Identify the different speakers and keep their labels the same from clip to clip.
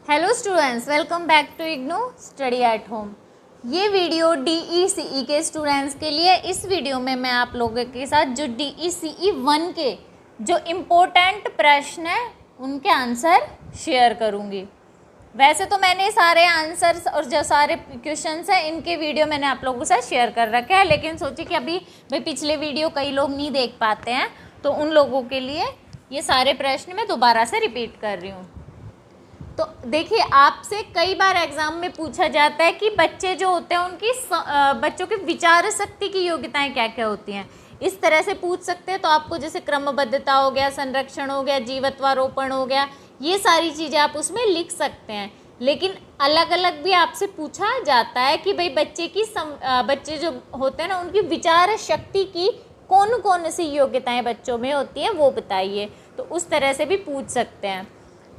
Speaker 1: Hello students, welcome back to IGNOU study at home. ये video DECE के students के लिए। इस वीडियो में मैं आप लोगों के साथ जो DECE 1 के जो इम्पोर्टेंट प्रश्न हैं उनके आंसर शेयर करूँगी। वैसे तो मैंने सारे आंसर्स और जो सारे क्वेश्चंस हैं इनके वीडियो मैंने आप लोगों के साथ शेयर कर रखे हैं, लेकिन सोची कि अभी भाई पिछले वीडियो कई लोग नहीं देख पाते हैं, तो उन लोगों के लिए ये सारे प्रश्न मैं दोबारा से रिपीट कर रही हूँ। तो देखिए, आपसे कई बार एग्जाम में पूछा जाता है कि बच्चे जो होते हैं उनकी बच्चों की विचार शक्ति की योग्यताएं क्या क्या होती हैं। इस तरह से पूछ सकते हैं। तो आपको जैसे क्रमबद्धता हो गया, संरक्षण हो गया, जीवत्वारोपण हो गया, ये सारी चीज़ें आप उसमें लिख सकते हैं। लेकिन अलग अलग भी आपसे पूछा जाता है कि भाई बच्चे जो होते हैं ना, उनकी विचार शक्ति की कौन कौन सी योग्यताएं बच्चों में होती हैं वो बताइए। तो उस तरह से भी पूछ सकते हैं।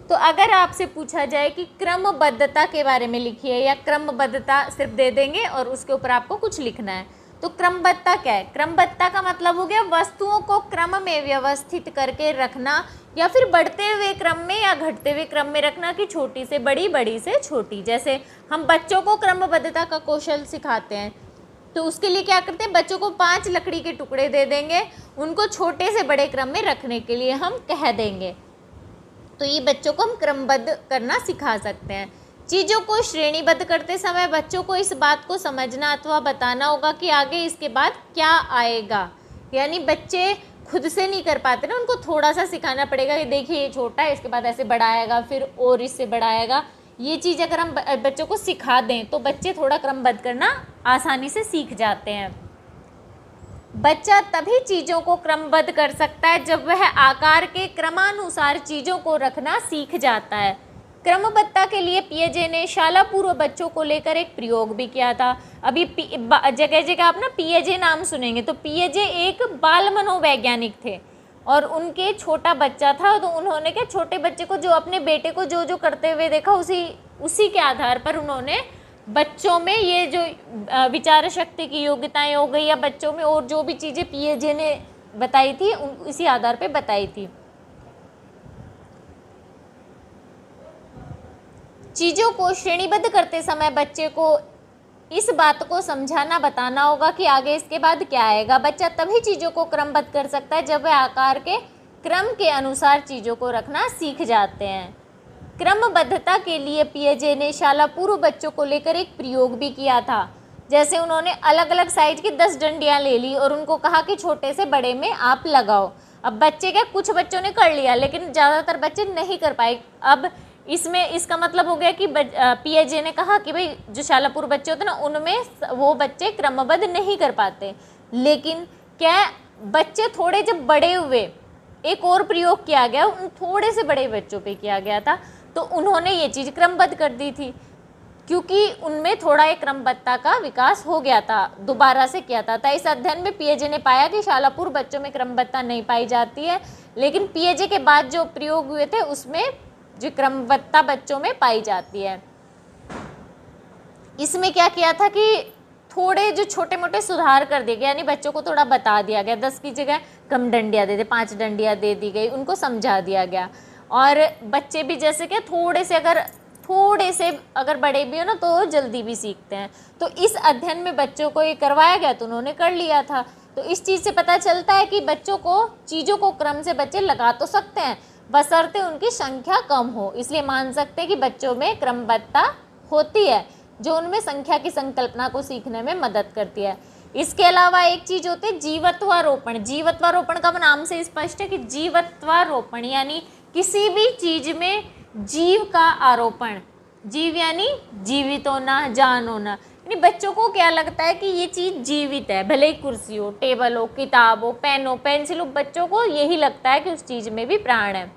Speaker 1: तो अगर आपसे पूछा जाए कि क्रमबद्धता के बारे में लिखिए, या क्रमबद्धता सिर्फ दे देंगे और उसके ऊपर आपको कुछ लिखना है, तो क्रमबद्धता क्या है? क्रमबद्धता का मतलब हो गया वस्तुओं को क्रम में व्यवस्थित करके रखना, या फिर बढ़ते हुए क्रम में या घटते हुए क्रम में रखना, कि छोटी से बड़ी, बड़ी से छोटी। जैसे हम बच्चों को क्रमबद्धता का कौशल सिखाते हैं, तो उसके लिए क्या करते हैं, बच्चों को 5 लकड़ी के टुकड़े दे देंगे, उनको छोटे से बड़े क्रम में रखने के लिए हम कह देंगे। तो ये बच्चों को हम क्रमबद्ध करना सिखा सकते हैं। चीज़ों को श्रेणीबद्ध करते समय बच्चों को इस बात को समझना अथवा बताना होगा कि आगे इसके बाद क्या आएगा। यानी बच्चे खुद से नहीं कर पाते ना, उनको थोड़ा सा सिखाना पड़ेगा कि देखिए ये छोटा है, इसके बाद ऐसे बड़ा आएगा, फिर और इससे बड़ा आएगा। ये चीज़ अगर हम बच्चों को सिखा दें तो बच्चे थोड़ा क्रमबद्ध करना आसानी से सीख जाते हैं। बच्चा तभी चीज़ों को क्रमबद्ध कर सकता है जब वह आकार के क्रमानुसार चीज़ों को रखना सीख जाता है। क्रमबद्धता के लिए पियाजे ने शाला पूर्व बच्चों को लेकर एक प्रयोग भी किया था। अभी जगह जगह आप ना पियाजे नाम सुनेंगे, तो पियाजे एक बाल मनोवैज्ञानिक थे और उनके छोटा बच्चा था। तो उन्होंने क्या, छोटे बच्चे को, जो अपने बेटे को जो जो करते हुए देखा, उसी के आधार पर उन्होंने बच्चों में ये जो विचार शक्ति की योग्यताएं हो गई, या बच्चों में और जो भी चीज़ें पियाजे ने बताई थी इसी आधार पे बताई थी। चीज़ों को श्रेणीबद्ध करते समय बच्चे को इस बात को समझाना बताना होगा कि आगे इसके बाद क्या आएगा। बच्चा तभी चीज़ों को क्रमबद्ध कर सकता है जब वह आकार के क्रम के अनुसार चीज़ों को रखना सीख जाते हैं। क्रमबद्धता के लिए पियाजे ने शाला पूर्व बच्चों को लेकर एक प्रयोग भी किया था। जैसे उन्होंने अलग अलग साइज की 10 डंडियां ले ली और उनको कहा कि छोटे से बड़े में आप लगाओ। अब बच्चे क्या, कुछ बच्चों ने कर लिया, लेकिन ज़्यादातर बच्चे नहीं कर पाए। अब इसमें इसका मतलब हो गया कि पियाजे ने कहा कि भाई जो शाला पूर्व बच्चे होते हैं ना, उनमें वो बच्चे क्रमबद्ध नहीं कर पाते। लेकिन क्या, बच्चे थोड़े जब बड़े हुए, एक और प्रयोग किया गया, उन थोड़े से बड़े बच्चों पे किया गया था, तो उन्होंने ये चीज़ क्रमबद्ध कर दी थी, क्योंकि उनमें थोड़ा एक क्रमबद्धता का विकास हो गया था, दोबारा से किया था। इस अध्ययन में पियाजे ने पाया कि शाला पूर्व बच्चों में क्रमबद्धता नहीं पाई जाती है, लेकिन पियाजे के बाद जो प्रयोग हुए थे उसमें जो क्रमबद्धता बच्चों में पाई जाती है। इसमें क्या किया था कि थोड़े जो छोटे मोटे सुधार कर दिए गए, यानी बच्चों को थोड़ा बता दिया गया। 10 की जगह कम डंडियाँ दे दी, 5 डंडियाँ दे दी गई, उनको समझा दिया गया। और बच्चे भी जैसे कि थोड़े से अगर बड़े भी हो ना, तो जल्दी भी सीखते हैं। तो इस अध्ययन में बच्चों को ये करवाया गया, तो उन्होंने कर लिया था। तो इस चीज़ से पता चलता है कि बच्चों को चीज़ों को क्रम से बच्चे लगा तो सकते हैं, बशर्ते उनकी संख्या कम हो। इसलिए मान सकते हैं कि बच्चों में क्रमबद्धता होती है, जो उनमें संख्या की संकल्पना को सीखने में मदद करती है। इसके अलावा एक चीज़ होती है जीवत्वारोपण। जीवत्वारोपण का नाम से स्पष्ट है कि जीवत्वारोपण यानी किसी भी चीज़ में जीव का आरोपण। जीव यानी जीवित होना, जान होना। यानी बच्चों को क्या लगता है कि ये चीज़ जीवित है, भले ही कुर्सी हो, टेबल हो, किताब हो, पेन हो, पेंसिल हो, बच्चों को यही लगता है कि उस चीज़ में भी प्राण है।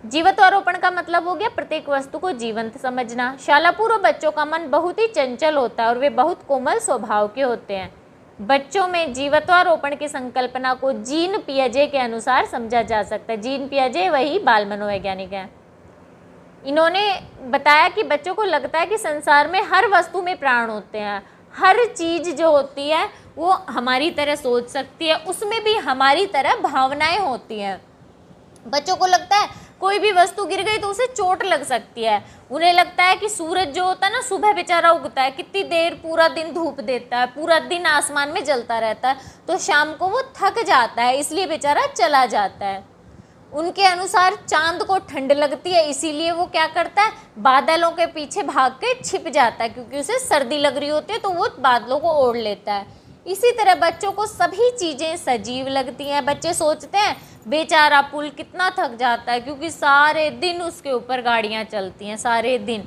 Speaker 1: जीवत्वारोपण का मतलब हो गया प्रत्येक वस्तु को जीवंत समझना। शाला पूर्व बच्चों का मन बहुत ही चंचल होता है और वे बहुत कोमल स्वभाव के होते हैं। बच्चों में जीवत्वारोपण की संकल्पना को जीन पियाजे के अनुसार समझा जा सकता है। जीन पियाजे वही बाल मनोवैज्ञानिक हैं। इन्होंने बताया कि बच्चों को लगता है कि संसार में हर वस्तु में प्राण होते हैं, हर चीज़ जो होती है वो हमारी तरह सोच सकती है, उसमें भी हमारी तरह भावनाएं होती हैं। बच्चों को लगता है कोई भी वस्तु गिर गई तो उसे चोट लग सकती है। उन्हें लगता है कि सूरज जो होता है ना, सुबह बेचारा उगता है, कितनी देर पूरा दिन धूप देता है, पूरा दिन आसमान में जलता रहता है, तो शाम को वो थक जाता है, इसलिए बेचारा चला जाता है। उनके अनुसार चांद को ठंड लगती है, इसीलिए वो क्या करता है, बादलों के पीछे भाग के छिप जाता है, क्योंकि उसे सर्दी लग रही होती है तो वो बादलों को ओढ़ लेता है। इसी तरह बच्चों को सभी चीज़ें सजीव लगती हैं। बच्चे सोचते हैं बेचारा पुल कितना थक जाता है, क्योंकि सारे दिन उसके ऊपर गाड़ियाँ चलती हैं, सारे दिन।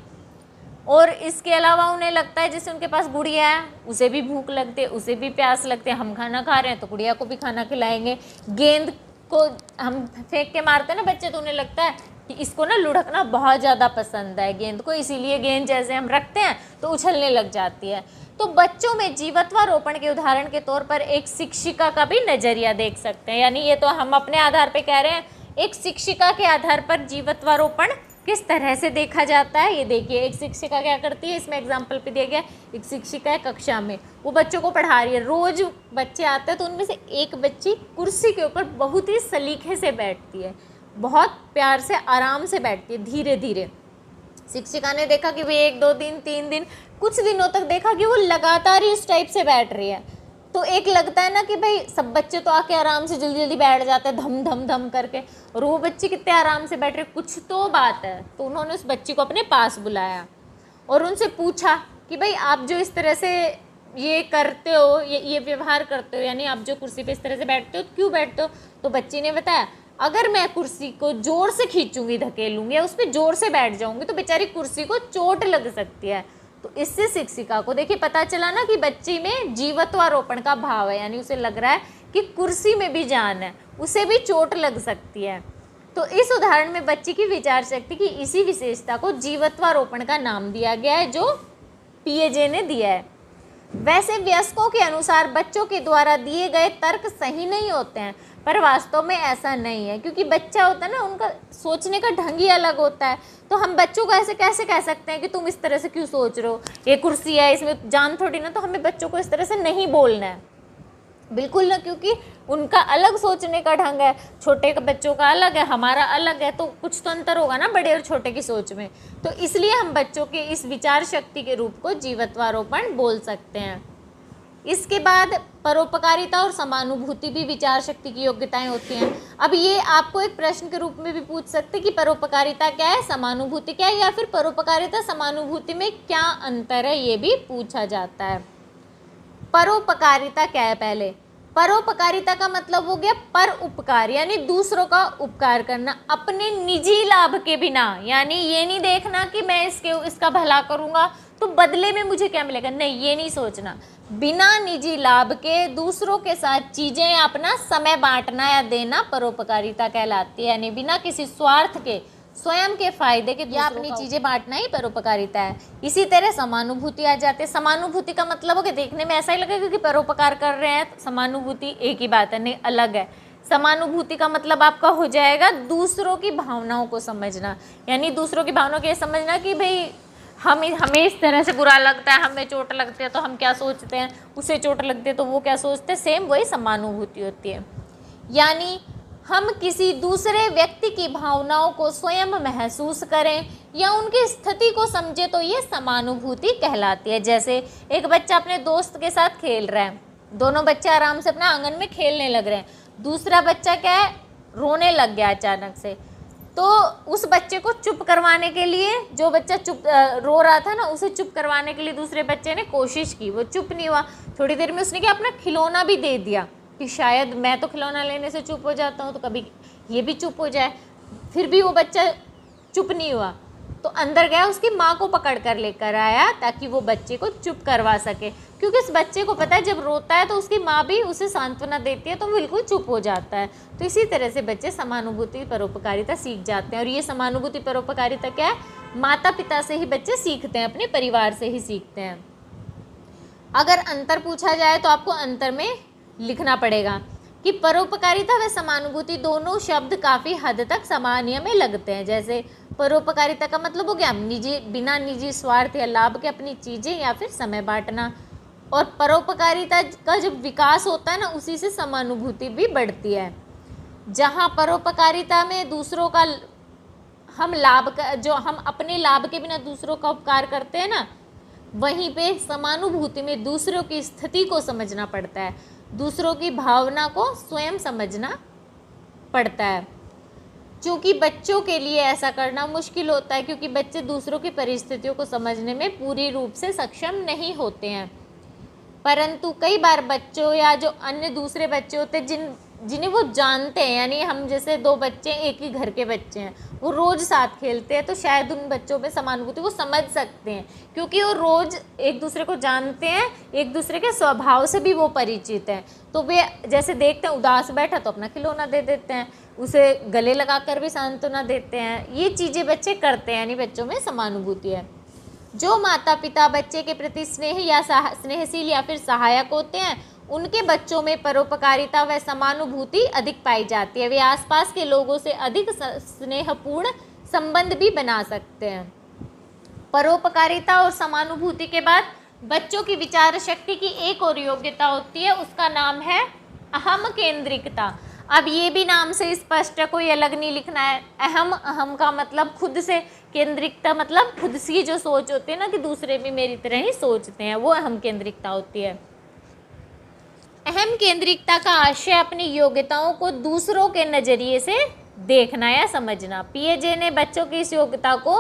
Speaker 1: और इसके अलावा उन्हें लगता है जैसे उनके पास गुड़िया है, उसे भी भूख लगती है, उसे भी प्यास लगती है, हम खाना खा रहे हैं तो गुड़िया को भी खाना खिलाएंगे। गेंद को हम फेंक के मारते हैं ना बच्चे, तो उन्हें लगता है कि इसको ना लुढ़कना बहुत ज़्यादा पसंद है गेंद को, इसीलिए गेंद जैसे हम रखते हैं तो उछलने लग जाती है। तो बच्चों में जीवत्वारोपण के उदाहरण के तौर पर एक शिक्षिका का भी नज़रिया देख सकते हैं, यानी ये तो हम अपने आधार पे कह रहे हैं, एक शिक्षिका के आधार पर जीवत्वारोपण किस तरह से देखा जाता है। ये देखिए, एक शिक्षिका क्या करती है, इसमें एग्जाम्पल पे दिया गया, एक शिक्षिका है कक्षा में, वो बच्चों को पढ़ा रही है। रोज बच्चे आते हैं तो उनमें से एक बच्ची कुर्सी के ऊपर बहुत ही सलीके से बैठती है, बहुत प्यार से आराम से बैठती है, धीरे धीरे। शिक्षिका ने देखा कि भाई 1 2 दिन 3 दिन, कुछ दिनों तक देखा कि वो लगातार ही इस टाइप से बैठ रही है, तो एक लगता है ना कि भाई सब बच्चे तो आके आराम से जल्दी जल्दी बैठ जाते हैं धम धम धम करके, और वो बच्चे कितने आराम से बैठ रहे, कुछ तो बात है। तो उन्होंने उस बच्ची को अपने पास बुलाया और उनसे पूछा कि भाई आप जो इस तरह से ये करते हो, ये व्यवहार करते हो, यानी आप जो कुर्सी पे इस तरह से बैठते हो, क्यों बैठते हो? तो बच्ची ने बताया, अगर मैं कुर्सी को जोर से खींचूंगी, धकेलूंगी या उस पर जोर से बैठ जाऊंगी तो बेचारी कुर्सी को चोट लग सकती है। तो इससे शिक्षिका को देखिए पता चला ना कि बच्ची में जीवत्वारोपण का भाव है, यानी उसे लग रहा है कि कुर्सी में भी जान है, उसे भी चोट लग सकती है। तो इस उदाहरण में बच्ची की विचार शक्ति की इसी विशेषता को जीवत्वारोपण का नाम दिया गया है, जो पिएजे ने दिया है। वैसे वयस्कों के अनुसार बच्चों के द्वारा दिए गए तर्क सही नहीं होते हैं, पर वास्तव में ऐसा नहीं है, क्योंकि बच्चा होता है ना, उनका सोचने का ढंग ही अलग होता है। तो हम बच्चों को ऐसे कैसे कह सकते हैं कि तुम इस तरह से क्यों सोच रहे हो, ये कुर्सी है इसमें जान थोड़ी ना, तो हमें बच्चों को इस तरह से नहीं बोलना है, बिल्कुल ना, क्योंकि उनका अलग सोचने का ढंग है, छोटे के बच्चों का अलग है, हमारा अलग है, तो कुछ तो अंतर होगा ना बड़े और छोटे की सोच में। तो इसलिए हम बच्चों के इस विचार शक्ति के रूप को जीवत्वारोपण बोल सकते हैं। इसके बाद परोपकारिता और समानुभूति भी विचार शक्ति की योग्यताएं होती हैं। अब ये आपको एक प्रश्न के रूप में भी पूछ सकते कि परोपकारिता क्या है, समानुभूति क्या है, या फिर परोपकारिता समानुभूति में क्या अंतर है, ये भी पूछा जाता है। परोपकारिता क्या है? पहले परोपकारिता का मतलब हो गया पर उपकार, यानी दूसरों का उपकार करना अपने निजी लाभ के बिना, यानी ये नहीं देखना कि मैं इसका भला करूंगा तो बदले में मुझे क्या मिलेगा, नहीं, ये नहीं सोचना। बिना निजी लाभ के दूसरों के साथ चीजें या अपना समय बांटना या देना परोपकारिता कहलाती है, यानी बिना किसी स्वार्थ के, स्वयं के फायदे के या अपनी चीजें बांटना ही परोपकारिता है। इसी तरह समानुभूति आ जाती है। समानुभूति का मतलब हो कि देखने में ऐसा ही लगेगा कि परोपकार कर रहे हैं, तो समानुभूति एक ही बात है, नहीं अलग है। समानुभूति का मतलब आपका हो जाएगा दूसरों की भावनाओं को समझना, यानी दूसरों की भावनाओं को ये समझना कि भाई हमें इस तरह से बुरा लगता है, हमें चोट लगती है तो हम क्या सोचते हैं, उसे चोट लगती है तो वो क्या सोचते हैं, सेम वही समानुभूति होती है। यानी हम किसी दूसरे व्यक्ति की भावनाओं को स्वयं महसूस करें या उनकी स्थिति को समझे तो ये समानुभूति कहलाती है। जैसे एक बच्चा अपने दोस्त के साथ खेल रहा है, दोनों बच्चे आराम से अपना आंगन में खेलने लग रहे हैं, दूसरा बच्चा क्या है, रोने लग गया अचानक से, तो उस बच्चे को चुप करवाने के लिए, जो बच्चा चुप रो रहा था ना, उसे चुप करवाने के लिए दूसरे बच्चे ने कोशिश की, वो चुप नहीं हुआ। थोड़ी देर में उसने क्या, अपना खिलौना भी दे दिया कि शायद मैं तो खिलौना लेने से चुप हो जाता हूँ तो कभी ये भी चुप हो जाए, फिर भी वो बच्चा चुप नहीं हुआ, तो अंदर गया, उसकी माँ को पकड़ कर लेकर आया ताकि वो बच्चे को चुप करवा सके, क्योंकि उस बच्चे को पता है जब रोता है तो उसकी माँ भी उसे सांत्वना देती है तो बिल्कुल चुप हो जाता है। तो इसी तरह से बच्चे समानुभूति परोपकारिता सीख जाते हैं, और ये समानुभूति परोपकारिता क्या है, माता पिता से ही बच्चे सीखते हैं, अपने परिवार से ही सीखते हैं। अगर अंतर पूछा जाए तो आपको अंतर में लिखना पड़ेगा कि परोपकारिता व समानुभूति दोनों शब्द काफ़ी हद तक सामान्य में लगते हैं। जैसे परोपकारिता का मतलब हो गया बिना निजी स्वार्थ या लाभ के अपनी चीज़ें या फिर समय बांटना, और परोपकारिता का जब विकास होता है ना, उसी से समानुभूति भी बढ़ती है। जहाँ परोपकारिता में दूसरों का जो हम अपने लाभ के बिना दूसरों का उपकार करते हैं ना, वहीं पे समानुभूति में दूसरों की स्थिति को समझना पड़ता है, दूसरों की भावना को स्वयं समझना पड़ता है। क्योंकि बच्चों के लिए ऐसा करना मुश्किल होता है, क्योंकि बच्चे दूसरों की परिस्थितियों को समझने में पूरी रूप से सक्षम नहीं होते हैं। परंतु कई बार बच्चों या जो अन्य दूसरे बच्चे होते हैं जिन्हें वो जानते हैं, यानी हम जैसे दो बच्चे एक ही घर के बच्चे हैं, वो रोज़ साथ खेलते हैं, तो शायद उन बच्चों में समानुभूति वो समझ सकते हैं, क्योंकि वो रोज़ एक दूसरे को जानते हैं, एक दूसरे के स्वभाव से भी वो परिचित हैं। तो वे जैसे देखते हैं उदास बैठा तो अपना खिलौना दे देते हैं, उसे गले लगा कर भी सांत्वना देते हैं। ये चीज़ें बच्चे करते हैं, यानी बच्चों में समानुभूति है। जो माता पिता बच्चे के प्रति स्नेह या स्नेहशील या फिर सहायक होते हैं, उनके बच्चों में परोपकारिता व समानुभूति अधिक पाई जाती है। वे आसपास के लोगों से अधिक स्नेहपूर्ण संबंध भी बना सकते हैं। परोपकारिता और समानुभूति के बाद बच्चों की विचार शक्ति की एक और योग्यता होती है, उसका नाम है अहम केंद्रिकता। अब ये भी नाम से स्पष्ट है, कोई अलग नहीं लिखना है। अहम का मतलब खुद से, केंद्रिकता मतलब खुद की जो सोच होती है ना, कि दूसरे भी मेरी तरह ही सोचते हैं, वो अहम केंद्रिकता होती है। अहम केंद्रिकता का आशय अपनी योग्यताओं को दूसरों के नज़रिए से देखना या समझना। पिएजे ने बच्चों की इस योग्यता को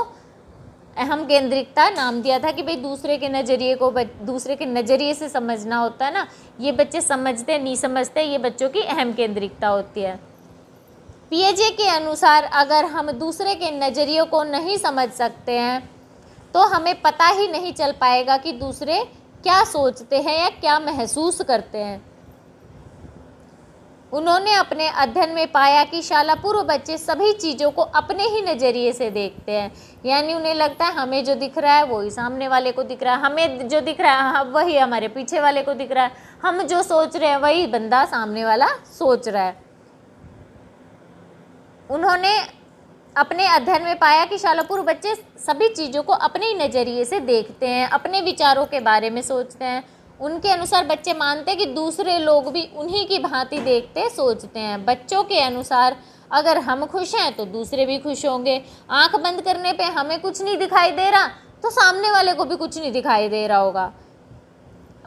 Speaker 1: अहम केंद्रिकता नाम दिया था कि भाई दूसरे के नज़रिए को दूसरे के नज़रिए से समझना होता है ना, ये बच्चे समझते नहीं समझते, ये बच्चों की अहम केंद्रिकता होती है। पिएजे के अनुसार अगर हम दूसरे के नज़रिए को नहीं समझ सकते हैं तो हमें पता ही नहीं चल पाएगा कि दूसरे क्या सोचते हैं या क्या महसूस करते हैं। उन्होंने अपने अध्ययन में पाया कि शाला पूर्व बच्चे सभी चीज़ों को अपने ही नज़रिए से देखते हैं, यानी उन्हें लगता है हमें जो दिख रहा है वही सामने वाले को दिख रहा है, हमें जो दिख रहा है वही हमारे पीछे वाले को दिख रहा है, हम जो सोच रहे हैं वही बंदा सामने वाला सोच रहा है। उन्होंने अपने अध्ययन में पाया कि शाला पूर्व बच्चे सभी चीज़ों को अपने ही नज़रिए से देखते हैं, अपने विचारों के बारे में सोचते हैं। उनके अनुसार बच्चे मानते हैं कि दूसरे लोग भी उन्हीं की भांति देखते सोचते हैं। बच्चों के अनुसार अगर हम खुश हैं तो दूसरे भी खुश होंगे। आंख बंद करने पे हमें कुछ नहीं दिखाई दे रहा तो सामने वाले को भी कुछ नहीं दिखाई दे रहा होगा।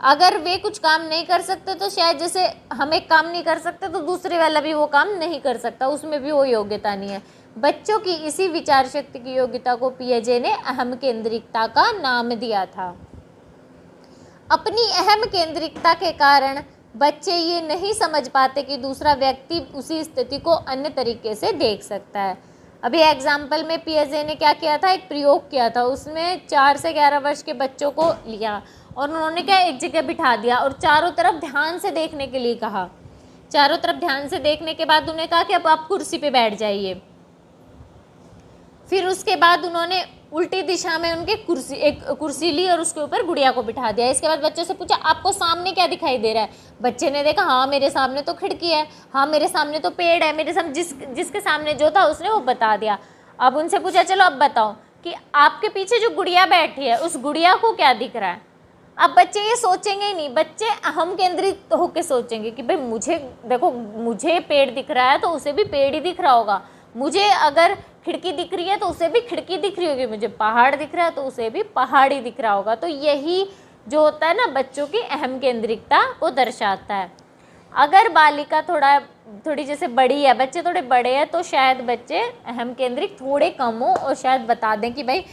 Speaker 1: अगर वे कुछ काम नहीं कर सकते तो शायद जैसे हम एक काम नहीं कर सकते तो दूसरे वाला भी वो काम नहीं कर सकता, उसमें भी वो योग्यता नहीं है। बच्चों की इसी विचार शक्ति की योग्यता को पिएजे ने अहम केंद्रिकता का नाम दिया था। अपनी अहम केंद्रिकता के कारण बच्चे ये नहीं समझ पाते कि दूसरा व्यक्ति उसी स्थिति को अन्य तरीके से देख सकता है। अभी एग्जाम्पल में पिएजे ने क्या किया था, एक प्रयोग किया था। उसमें 4 से 11 वर्ष के बच्चों को लिया और उन्होंने क्या एक जगह बिठा दिया और चारों तरफ ध्यान से देखने के लिए कहा। चारों तरफ ध्यान से देखने के बाद उन्हें कहा कि अब आप कुर्सी पे बैठ जाइए। फिर उसके बाद उन्होंने उल्टी दिशा में उनके एक कुर्सी ली और उसके ऊपर गुड़िया को बिठा दिया। इसके बाद बच्चों से पूछा आपको सामने क्या दिखाई दे रहा है। बच्चे ने देखा हाँ मेरे सामने तो खिड़की है, हाँ मेरे सामने तो पेड़ है, मेरे सामने जिसके सामने जो था उसने वो बता दिया। अब उनसे पूछा चलो अब बताओ कि आपके पीछे जो गुड़िया बैठी है उस गुड़िया को क्या दिख रहा है। अब बच्चे ये सोचेंगे ही नहीं, बच्चे अहम केंद्रित होकर सोचेंगे कि भाई मुझे देखो, मुझे पेड़ दिख रहा है तो उसे भी पेड़ ही दिख रहा होगा, मुझे अगर खिड़की दिख रही है तो उसे भी खिड़की दिख रही होगी, मुझे पहाड़ दिख रहा है तो उसे भी पहाड़ ही दिख रहा होगा। तो यही जो होता है ना बच्चों की अहम केंद्रिकता को दर्शाता है। अगर बालिका थोड़ी जैसे बड़ी है, बच्चे थोड़े बड़े हैं तो शायद बच्चे अहम केंद्रित थोड़े कम हो और शायद बता दें कि भाई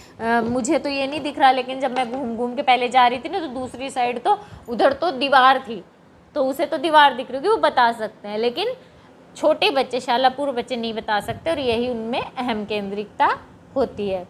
Speaker 1: मुझे तो ये नहीं दिख रहा, लेकिन जब मैं घूम घूम के पहले जा रही थी ना तो दूसरी साइड तो उधर तो दीवार थी तो उसे तो दीवार दिख रही होगी, वो बता सकते हैं। लेकिन छोटे बच्चे, शाला पूर्व बच्चे नहीं बता सकते और यही उनमें अहम केंद्रिकता होती है।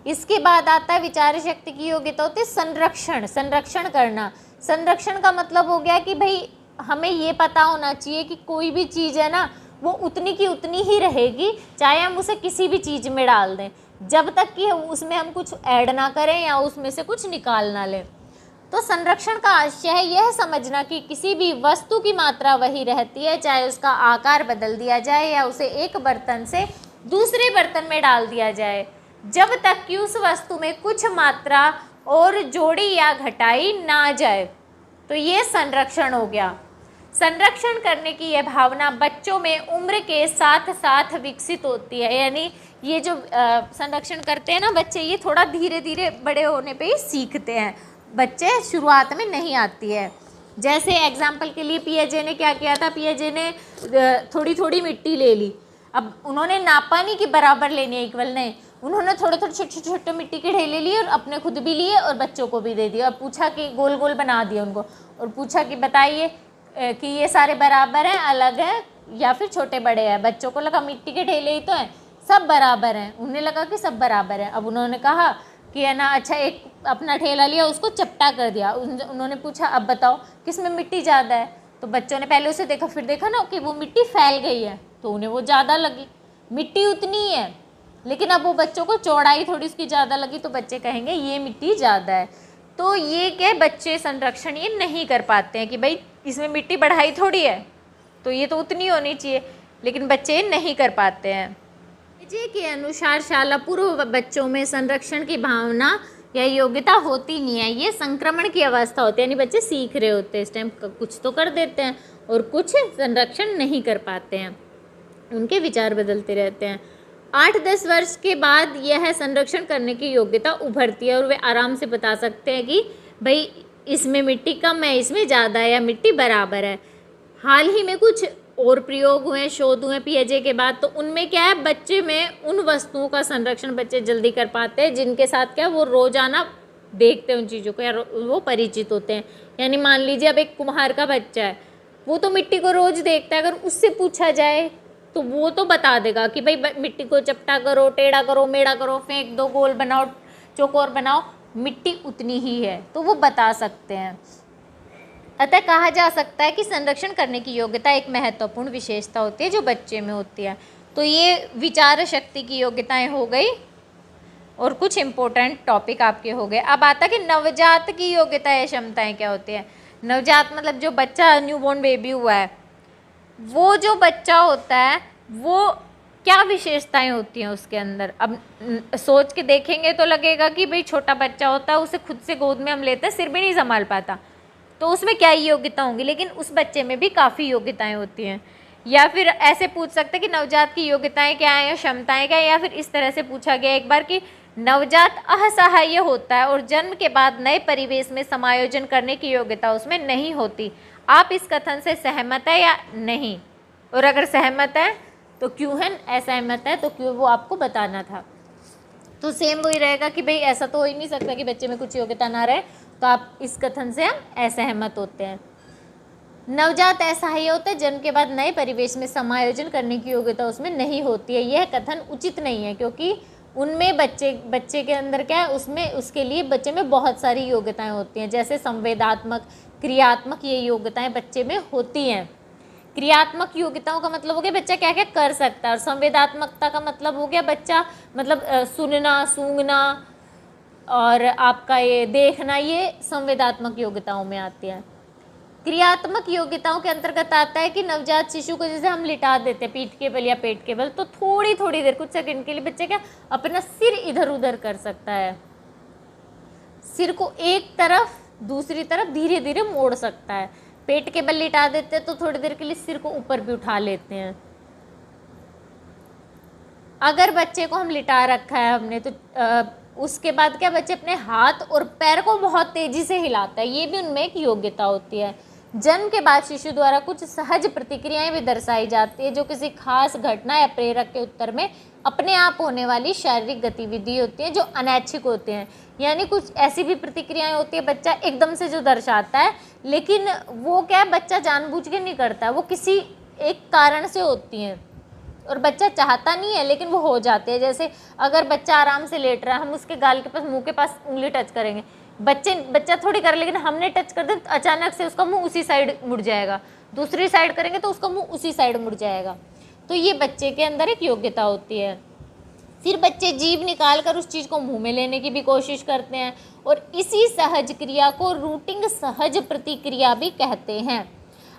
Speaker 1: इसके बाद आता है विचार शक्ति की योग्यता होती है संरक्षण करना। संरक्षण का मतलब हो गया कि भाई हमें ये पता होना चाहिए कि कोई भी चीज़ है ना वो उतनी की उतनी ही रहेगी, चाहे हम उसे किसी भी चीज़ में डाल दें, जब तक कि उसमें हम कुछ ऐड ना करें या उसमें से कुछ निकाल ना लें। तो संरक्षण का आशय है यह समझना कि किसी भी वस्तु की मात्रा वही रहती है, चाहे उसका आकार बदल दिया जाए या उसे एक बर्तन से दूसरे बर्तन में डाल दिया जाए, जब तक कि उस वस्तु में कुछ मात्रा और जोड़ी या घटाई ना जाए। तो ये संरक्षण हो गया। संरक्षण करने की यह भावना बच्चों में उम्र के साथ साथ विकसित होती है। यानी ये जो संरक्षण करते हैं ना बच्चे, ये थोड़ा धीरे धीरे बड़े होने पे ही सीखते हैं, बच्चे शुरुआत में नहीं आती है। जैसे एग्जाम्पल के लिए पियाजे ने क्या किया था, पियाजे ने थोड़ी थोड़ी मिट्टी ले ली। अब उन्होंने नापा नहीं कि बराबर लेनी है, इक्वल नहीं, उन्होंने थोड़े थोड़े छोटे छोटे मिट्टी के ढेले लिए और अपने खुद भी लिए और बच्चों को भी दे दिया। और पूछा कि गोल गोल बना दिया उनको, और पूछा कि बताइए कि ये सारे बराबर हैं, अलग हैं या फिर छोटे बड़े हैं। बच्चों को लगा मिट्टी के ढेले ही तो हैं, सब बराबर हैं, उन्हें लगा कि सब बराबर हैं। अब उन्होंने कहा कि है ना, अच्छा एक अपना ठेला लिया, उसको चपटा कर दिया। उन्होंने पूछा अब बताओ किसमें मिट्टी ज़्यादा है, तो बच्चों ने पहले उसे देखा, फिर देखा ना कि वो मिट्टी फैल गई है, तो उन्हें वो ज़्यादा लगी। मिट्टी उतनी ही है, लेकिन अब वो बच्चों को चौड़ाई थोड़ी उसकी ज़्यादा लगी, तो बच्चे कहेंगे ये मिट्टी ज़्यादा है। तो ये क्या, बच्चे संरक्षण ये नहीं कर पाते हैं कि भाई इसमें मिट्टी बढ़ाई थोड़ी है, तो ये तो उतनी होनी चाहिए, लेकिन बच्चे नहीं कर पाते हैं। जे के अनुसार शाला पूर्व बच्चों में संरक्षण की भावना या योग्यता होती नहीं है, ये संक्रमण की अवस्था होती है। यानी बच्चे सीख रहे होते हैं, इस टाइम कुछ तो कर देते हैं और कुछ संरक्षण नहीं कर पाते हैं, उनके विचार बदलते रहते हैं। 8-10 वर्ष के बाद यह संरक्षण करने की योग्यता उभरती है और वे आराम से बता सकते हैं कि भाई इसमें मिट्टी कम है, इसमें ज़्यादा है, या मिट्टी बराबर है। हाल ही में कुछ और प्रयोग हुए, शोध हुए पियाजे के बाद, तो उनमें क्या है, बच्चे में उन वस्तुओं का संरक्षण बच्चे जल्दी कर पाते हैं जिनके साथ क्या वो रोजाना देखते हैं उन चीज़ों को, या वो परिचित होते हैं। यानी मान लीजिए अब एक कुम्हार का बच्चा है, वो तो मिट्टी को रोज देखता है, अगर उससे पूछा जाए तो वो तो बता देगा कि भाई मिट्टी को चपटा करो, टेढ़ा करो, मेढ़ा करो, फेंक दो, गोल बनाओ, चौकोर बनाओ, मिट्टी उतनी ही है, तो वो बता सकते हैं। अतः कहा जा सकता है कि संरक्षण करने की योग्यता एक महत्वपूर्ण विशेषता होती है जो बच्चे में होती है। तो ये विचार शक्ति की योग्यताएं हो गई और कुछ इम्पोर्टेंट टॉपिक आपके हो गए। अब आता है कि नवजात की योग्यताएं क्षमताएं क्या होती है। नवजात मतलब जो बच्चा न्यूबॉर्न बेबी हुआ है, वो जो बच्चा होता है वो क्या विशेषताएं होती हैं उसके अंदर। अब सोच के देखेंगे तो लगेगा कि भाई छोटा बच्चा होता है, उसे खुद से गोद में हम लेते हैं, सिर भी नहीं संभाल पाता, तो उसमें क्या योग्यता होंगी, लेकिन उस बच्चे में भी काफ़ी योग्यताएं होती हैं। या फिर ऐसे पूछ सकते हैं कि नवजात की योग्यताएं क्या हैं या क्षमताएं क्या हैं, या फिर इस तरह से पूछा गया एक बार कि नवजात असहाय होता है और जन्म के बाद नए परिवेश में समायोजन करने की योग्यता उसमें नहीं होती। आप इस कथन से सहमत है या नहीं, और अगर सहमत है तो क्यों है, असहमत है तो क्यों, वो आपको बताना था। तो सेम वही रहेगा कि भाई ऐसा तो हो ही नहीं सकता कि बच्चे में कुछ योग्यता ना रहे, तो आप इस कथन से हम असहमत होते हैं। नवजात असहाय होता है, जन्म के बाद नए परिवेश में समायोजन करने की योग्यता उसमें नहीं होती है, यह कथन उचित नहीं है, क्योंकि उनमें बच्चे के अंदर क्या है, उसमें उसके लिए बच्चे में बहुत सारी योग्यताएं होती हैं, जैसे संवेदात्मक, क्रियात्मक, ये योग्यताएं बच्चे में होती हैं। क्रियात्मक योग्यताओं का मतलब हो गया बच्चा क्या क्या कर सकता है, और संवेदात्मकता का मतलब हो गया बच्चा मतलब सुनना, सूंघना और आपका ये देखना, ये संवेदात्मक योग्यताओं में आती है। क्रियात्मक योग्यताओं के अंतर्गत आता है कि नवजात शिशु को जैसे हम लिटा देते हैं पीठ के बल या पेट के बल, तो थोड़ी थोड़ी देर, कुछ सेकंड के लिए बच्चा क्या अपना सिर इधर उधर कर सकता है, सिर को एक तरफ दूसरी तरफ धीरे धीरे मोड़ सकता है। पेट के बल लिटा देते हैं तो थोड़ी देर के लिए सिर को ऊपर भी उठा लेते हैं। अगर बच्चे को हम लिटा रखा है हमने, तो उसके बाद क्या बच्चे अपने हाथ और पैर को बहुत तेजी से हिलाता है, ये भी उनमें एक योग्यता होती है। जन्म के बाद शिशु द्वारा कुछ सहज प्रतिक्रियाएं भी दर्शाई जाती है जो किसी खास घटना या प्रेरक के उत्तर में अपने आप होने वाली शारीरिक गतिविधि होती है जो अनैच्छिक होते हैं। यानी कुछ ऐसी भी प्रतिक्रियाएं होती है बच्चा एकदम से जो दर्शाता है, लेकिन वो क्या है बच्चा जानबूझ के नहीं करता है, वो किसी एक कारण से होती हैं और बच्चा चाहता नहीं है लेकिन वो हो जाते हैं। जैसे अगर बच्चा आराम से लेट रहा है, हम उसके गाल के पास, मुंह के पास उंगली टच करेंगे, बच्चा थोड़ी करे, लेकिन हमने टच कर दे तो अचानक से उसका मुंह उसी साइड मुड़ जाएगा, दूसरी साइड करेंगे तो उसका मुंह उसी साइड मुड़ जाएगा। तो ये बच्चे के अंदर एक योग्यता होती है। फिर बच्चे जीभ निकाल कर उस चीज़ को मुंह में लेने की भी कोशिश करते हैं और इसी सहज क्रिया को रूटिंग सहज प्रतिक्रिया भी कहते हैं।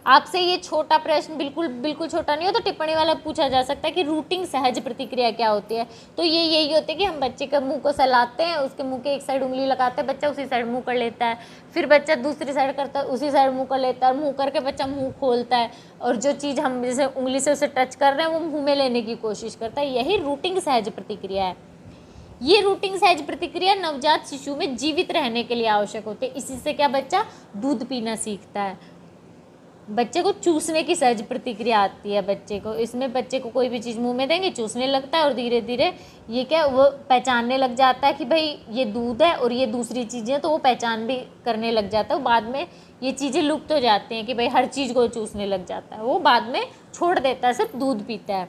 Speaker 1: आपसे ये छोटा प्रश्न बिल्कुल छोटा नहीं हो तो टिप्पणी वाला पूछा जा सकता है कि रूटिंग सहज प्रतिक्रिया क्या होती है। तो ये यही होती है कि हम बच्चे के मुंह को सहलाते हैं, उसके मुंह के एक साइड उंगली लगाते हैं, बच्चा उसी साइड मुंह कर लेता है, फिर बच्चा दूसरी साइड करता है, उसी साइड मुंह कर लेता है, और मुंह करके बच्चा मुंह खोलता है, और जो चीज़ हम जैसे उंगली से उसे टच कर रहे हैं वो मुंह में लेने की कोशिश करता है। यही रूटिंग सहज प्रतिक्रिया है। ये रूटिंग सहज प्रतिक्रिया नवजात शिशु में जीवित रहने के लिए आवश्यक होती है। इसी से क्या बच्चा दूध पीना सीखता है, बच्चे को चूसने की सहज प्रतिक्रिया आती है बच्चे को। इसमें बच्चे को कोई भी चीज़ मुंह में देंगे चूसने लगता है, और धीरे धीरे ये क्या वो पहचानने लग जाता है कि भाई ये दूध है और ये दूसरी चीज़ें, तो वो पहचान भी करने लग जाता है। बाद में ये चीज़ें लुप्त हो जाती हैं कि भाई हर चीज़ को चूसने लग जाता है, वो बाद में छोड़ देता है, सिर्फ दूध पीता है।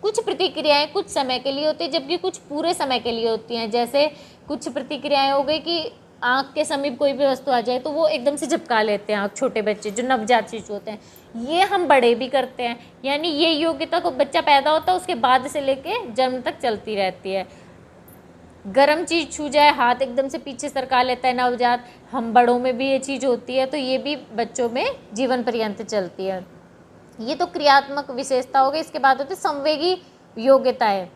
Speaker 1: कुछ प्रतिक्रियाएं कुछ समय के लिए होती है जबकि कुछ पूरे समय के लिए होती हैं। जैसे कुछ प्रतिक्रियाएं हो गई कि आँख के समीप कोई भी वस्तु आ जाए तो वो एकदम से झपका लेते हैं आँख, छोटे बच्चे जो नवजात शिशु होते हैं। ये हम बड़े भी करते हैं, यानी ये योग्यता को बच्चा पैदा होता है उसके बाद से लेके जन्म तक चलती रहती है। गर्म चीज़ छू जाए हाथ एकदम से पीछे सरका लेता है नवजात, हम बड़ों में भी ये चीज़ होती है, तो ये भी बच्चों में जीवन पर्यंत चलती है। ये तो क्रियात्मक विशेषता हो गई। इसके बाद होती है संवेगी योग्यताएं।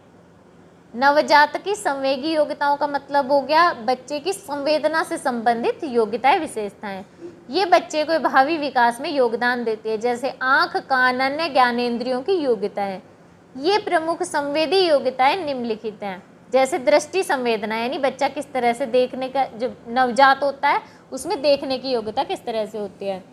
Speaker 1: नवजात की संवेगी योग्यताओं का मतलब हो गया बच्चे की संवेदना से संबंधित योग्यताएं विशेषताएं। ये बच्चे को भावी विकास में योगदान देती है, जैसे आँख कान अन्य ज्ञानेंद्रियों की योग्यताएं। ये प्रमुख संवेदी योग्यताएं निम्नलिखित हैं। जैसे दृष्टि संवेदना, यानी बच्चा किस तरह से देखने का, जो नवजात होता है उसमें देखने की योग्यता किस तरह से होती है।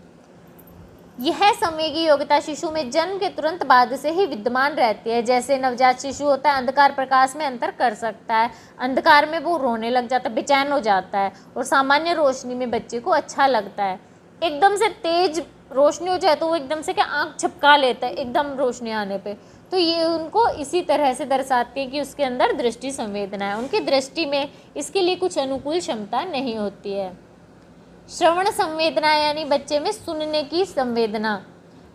Speaker 1: यह संवेगी योग्यता शिशु में जन्म के तुरंत बाद से ही विद्यमान रहती है। जैसे नवजात शिशु होता है अंधकार प्रकाश में अंतर कर सकता है, अंधकार में वो रोने लग जाता है, बेचैन हो जाता है, और सामान्य रोशनी में बच्चे को अच्छा लगता है। एकदम से तेज रोशनी हो जाए तो वो एकदम से क्या आँख झपका लेता है एकदम रोशनी आने पे। तो ये उनको इसी तरह से दर्शाती है कि उसके अंदर दृष्टि संवेदना है, उनकी दृष्टि में इसके लिए कुछ अनुकूल क्षमता नहीं होती है। श्रवण संवेदना, यानी बच्चे में सुनने की संवेदना।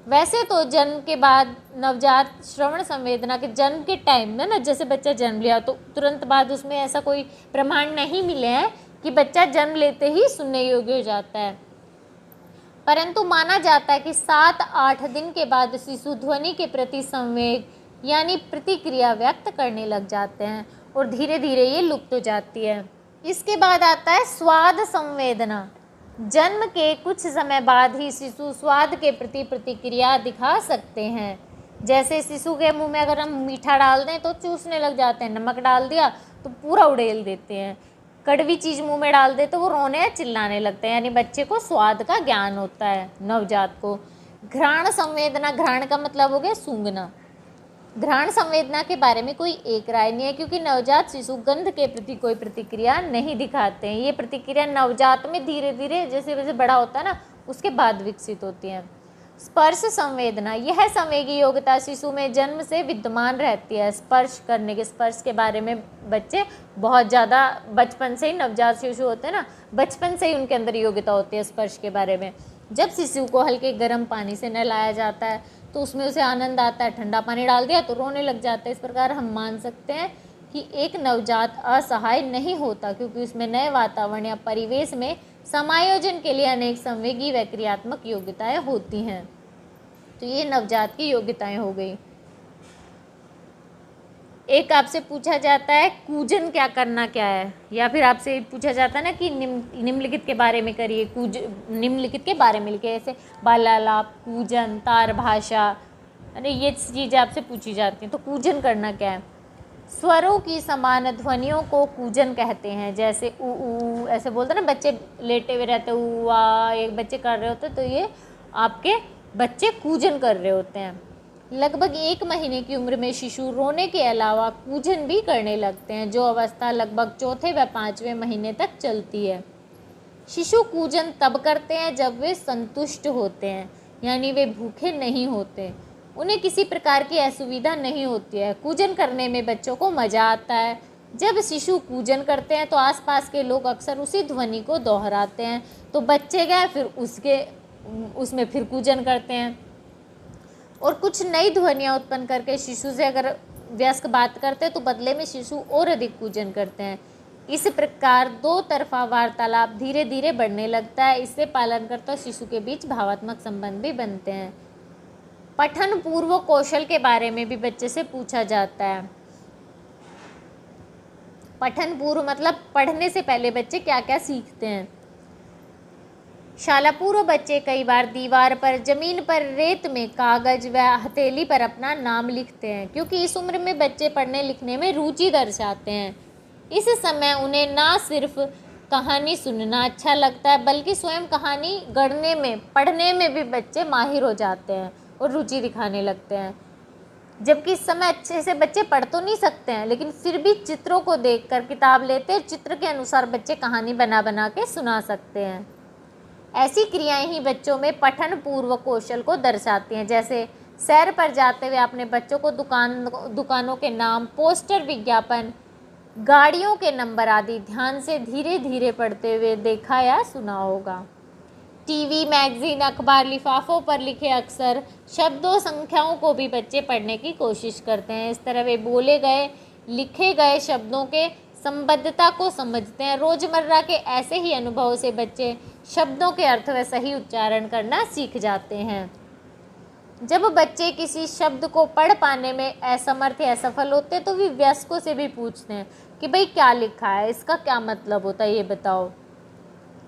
Speaker 1: वैसे तो जन्म के बाद नवजात श्रवण संवेदना के जन्म के टाइम में ना, जैसे बच्चा जन्म लिया तो तुरंत बाद उसमें ऐसा कोई प्रमाण नहीं मिले हैं कि बच्चा जन्म लेते ही सुनने योग्य हो जाता है, परंतु माना जाता है कि 7-8 दिन के बाद शिशु ध्वनि के प्रति संवेग यानी प्रतिक्रिया व्यक्त करने लग जाते हैं, और धीरे धीरे ये लुप्त हो जाती है। इसके बाद आता है स्वाद संवेदना। जन्म के कुछ समय बाद ही शिशु स्वाद के प्रति प्रतिक्रिया दिखा सकते हैं। जैसे शिशु के मुंह में अगर हम मीठा डाल दें तो चूसने लग जाते हैं, नमक डाल दिया तो पूरा उड़ेल देते हैं, कड़वी चीज़ मुंह में डाल दे तो वो रोने या चिल्लाने लगते हैं, यानी बच्चे को स्वाद का ज्ञान होता है नवजात को। घ्राण संवेदना, घ्राण का मतलब हो गया सूंघना। घ्राण संवेदना के बारे में कोई एक राय नहीं है, क्योंकि नवजात शिशु गंध के प्रति कोई प्रतिक्रिया नहीं दिखाते हैं। ये प्रतिक्रिया नवजात में धीरे धीरे जैसे जैसे बड़ा होता है ना उसके बाद विकसित होती है। स्पर्श संवेदना, यह संवेगी योग्यता शिशु में जन्म से विद्यमान रहती है। स्पर्श करने के, स्पर्श के बारे में बच्चे बहुत ज़्यादा बचपन से ही, नवजात शिशु होते हैं ना, बचपन से ही उनके अंदर योग्यता होती है स्पर्श के बारे में। जब शिशु को हल्के गर्म पानी से नहलाया जाता है तो उसमें उसे आनंद आता है, ठंडा पानी डाल दिया तो रोने लग जाता है। इस प्रकार हम मान सकते हैं कि एक नवजात असहाय नहीं होता, क्योंकि उसमें नए वातावरण या परिवेश में समायोजन के लिए अनेक संवेगी व क्रियात्मक योग्यताएं होती हैं। तो ये नवजात की योग्यताएं हो गई। एक आपसे पूछा जाता है कूजन क्या करना क्या है, या फिर आपसे पूछा जाता है ना कि निम्नलिखित के बारे में करिए, निम्नलिखित के बारे में लिखे, जैसे बालालाप, कूजन, तार भाषा, अरे ये चीज़ें आपसे पूछी जाती हैं। तो कूजन करना क्या है? स्वरों की समान ध्वनियों को कूजन कहते हैं। जैसे ऊ ऐसे बोलते हैं ना, बच्चे लेटे हुए रहते ऊ आ, एक बच्चे कर रहे होते, तो ये आपके बच्चे कूजन कर रहे होते हैं। लगभग 1 महीने की उम्र में शिशु रोने के अलावा कूजन भी करने लगते हैं, जो अवस्था लगभग 4थे व 5वें महीने तक चलती है। शिशु कूजन तब करते हैं जब वे संतुष्ट होते हैं, यानी वे भूखे नहीं होते, उन्हें किसी प्रकार की असुविधा नहीं होती है। कूजन करने में बच्चों को मज़ा आता है। जब शिशु कूजन करते हैं तो आसपास के लोग अक्सर उसी ध्वनि को दोहराते हैं, तो बच्चे गए फिर उसमें फिर कूजन करते हैं, और कुछ नई ध्वनियाँ उत्पन्न करके शिशु से अगर वयस्क बात करते हैं तो बदले में शिशु और अधिक कूजन करते हैं। इस प्रकार दो तरफा वार्तालाप धीरे धीरे बढ़ने लगता है। इससे पालनकर्ता और शिशु के बीच भावात्मक संबंध भी बनते हैं। पठन पूर्व कौशल के बारे में भी बच्चे से पूछा जाता है। पठन पूर्व मतलब पढ़ने से पहले बच्चे क्या क्या सीखते हैं। शाला पूर्व बच्चे कई बार दीवार पर, जमीन पर, रेत में, कागज व हथेली पर अपना नाम लिखते हैं, क्योंकि इस उम्र में बच्चे पढ़ने लिखने में रुचि दर्शाते हैं। इस समय उन्हें ना सिर्फ कहानी सुनना अच्छा लगता है, बल्कि स्वयं कहानी गढ़ने में, पढ़ने में भी बच्चे माहिर हो जाते हैं और रुचि दिखाने लगते हैं। जबकि इस समय अच्छे से बच्चे पढ़ तो नहीं सकते हैं, लेकिन फिर भी चित्रों को देखकर किताब लेते हैं, चित्र के अनुसार बच्चे कहानी बना बना के सुना सकते हैं। ऐसी क्रियाएं ही बच्चों में पठन पूर्व कौशल को दर्शाती हैं। जैसे सैर पर जाते हुए आपने बच्चों को दुकानों के नाम, पोस्टर, विज्ञापन, गाड़ियों के नंबर आदि ध्यान से धीरे धीरे पढ़ते हुए देखा या सुना होगा। टीवी, मैगजीन, अखबार, लिफाफों पर लिखे अक्षर, शब्दों, संख्याओं को भी बच्चे पढ़ने की कोशिश करते हैं। इस तरह वे बोले गए, लिखे गए शब्दों के संबद्धता को समझते हैं। रोजमर्रा के ऐसे ही अनुभवों से बच्चे शब्दों के अर्थ व सही उच्चारण करना सीख जाते हैं। जब बच्चे किसी शब्द को पढ़ पाने में असमर्थ या असफल होते हैं तो वे वयस्कों से भी पूछते हैं कि भाई क्या लिखा है, इसका क्या मतलब होता है, ये बताओ।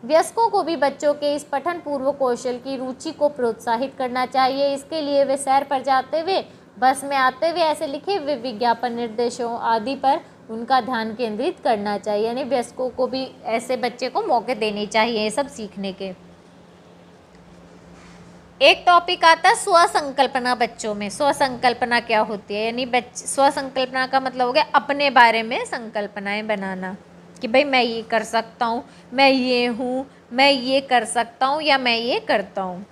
Speaker 1: वयस्कों को भी बच्चों के इस पठन पूर्व कौशल की रुचि को प्रोत्साहित करना चाहिए। इसके लिए वे सैर पर जाते हुए, बस में आते हुए ऐसे लिखे हुए विज्ञापन, निर्देशों आदि पर उनका ध्यान केंद्रित करना चाहिए। यानी वयस्कों को भी ऐसे बच्चे को मौके देने चाहिए ये सब सीखने के। एक टॉपिक आता है स्वसंकल्पना बच्चों में। स्वसंकल्पना क्या होती है? यानी स्वसंकल्पना का मतलब हो गया अपने बारे में संकल्पनाएं बनाना कि भाई मैं ये कर सकता हूँ, मैं ये हूँ, मैं ये कर सकता हूँ या मैं ये करता हूँ।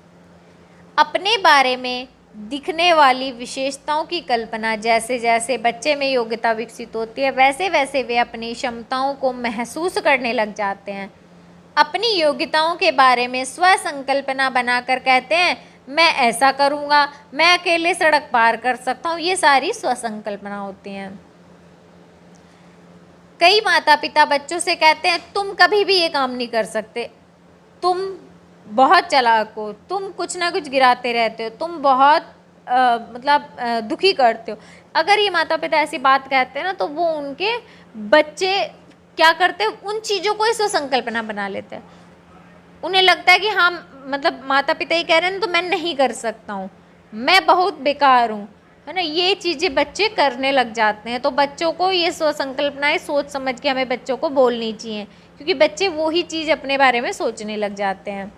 Speaker 1: अपने बारे में दिखने वाली विशेषताओं की कल्पना। जैसे जैसे बच्चे में योग्यता विकसित होती है वैसे वैसे वे अपनी क्षमताओं को महसूस करने लग जाते हैं। अपनी योग्यताओं के बारे में स्वसंकल्पना बनाकर कहते हैं मैं ऐसा करूँगा, मैं अकेले सड़क पार कर सकता हूँ। ये सारी स्वसंकल्पना होती हैं। कई माता पिता बच्चों से कहते हैं तुम कभी भी ये काम नहीं कर सकते, तुम बहुत चालाक हो, तुम कुछ ना कुछ गिराते रहते हो, तुम बहुत दुखी करते हो। अगर ये माता पिता ऐसी बात कहते हैं ना तो वो उनके बच्चे क्या करते हैं, उन चीज़ों को इस संकल्पना बना लेते हैं। उन्हें लगता है कि हाँ माता पिता ही कह रहे हैं तो मैं नहीं कर सकता हूँ, मैं बहुत बेकार हूँ, है ना। ये चीज़ें बच्चे करने लग जाते हैं। तो बच्चों को ये स्वसंकल्पनाएं सोच समझ के हमें बच्चों को बोलनी चाहिए, क्योंकि बच्चे वही चीज़ अपने बारे में सोचने लग जाते हैं।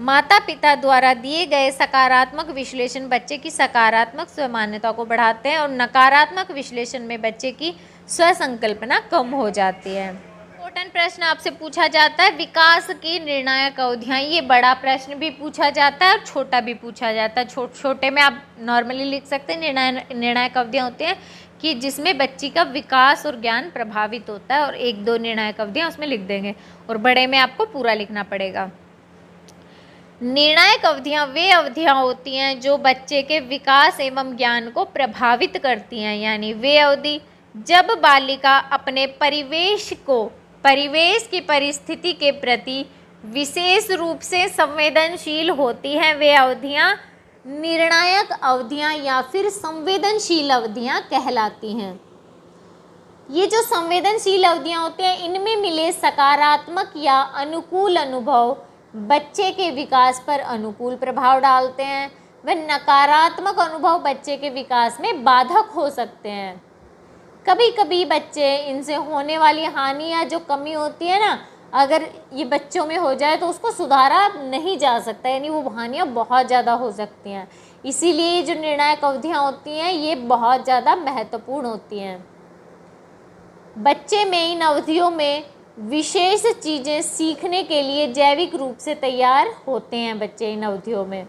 Speaker 1: माता पिता द्वारा दिए गए सकारात्मक विश्लेषण बच्चे की सकारात्मक स्वमान्यता को बढ़ाते हैं और नकारात्मक विश्लेषण में बच्चे की स्वसंकल्पना कम हो जाती है। इम्पोर्टेंट प्रश्न आपसे पूछा जाता है विकास की निर्णायक अवधियाँ। ये बड़ा प्रश्न भी पूछा जाता है और छोटा भी पूछा जाता है। छोटे में आप नॉर्मली लिख सकते हैं निर्णायक अवधियाँ होती हैं कि जिसमें बच्ची का विकास और ज्ञान प्रभावित होता है, और 1-2 निर्णायक अवधियाँ उसमें लिख देंगे, और बड़े में आपको पूरा लिखना पड़ेगा। निर्णायक अवधियाँ वे अवधियाँ होती हैं जो बच्चे के विकास एवं ज्ञान को प्रभावित करती हैं। यानी वे अवधि जब बालिका अपने परिवेश की परिस्थिति के प्रति विशेष रूप से संवेदनशील होती हैं, वे अवधियाँ निर्णायक अवधियाँ या फिर संवेदनशील अवधियाँ कहलाती हैं। ये जो संवेदनशील अवधियाँ होती हैं इनमें मिले सकारात्मक या अनुकूल अनुभव बच्चे के विकास पर अनुकूल प्रभाव डालते हैं, व नकारात्मक अनुभव बच्चे के विकास में बाधक हो सकते हैं। कभी कभी बच्चे इनसे होने वाली हानि या जो कमी होती है ना, अगर ये बच्चों में हो जाए तो उसको सुधारा नहीं जा सकता, यानी वो हानियाँ बहुत ज़्यादा हो सकती हैं। इसीलिए जो निर्णायक अवधियाँ होती हैं ये बहुत ज़्यादा महत्वपूर्ण होती हैं। बच्चे में इन अवधियों में विशेष चीज़ें सीखने के लिए जैविक रूप से तैयार होते हैं बच्चे इन अवधियों में।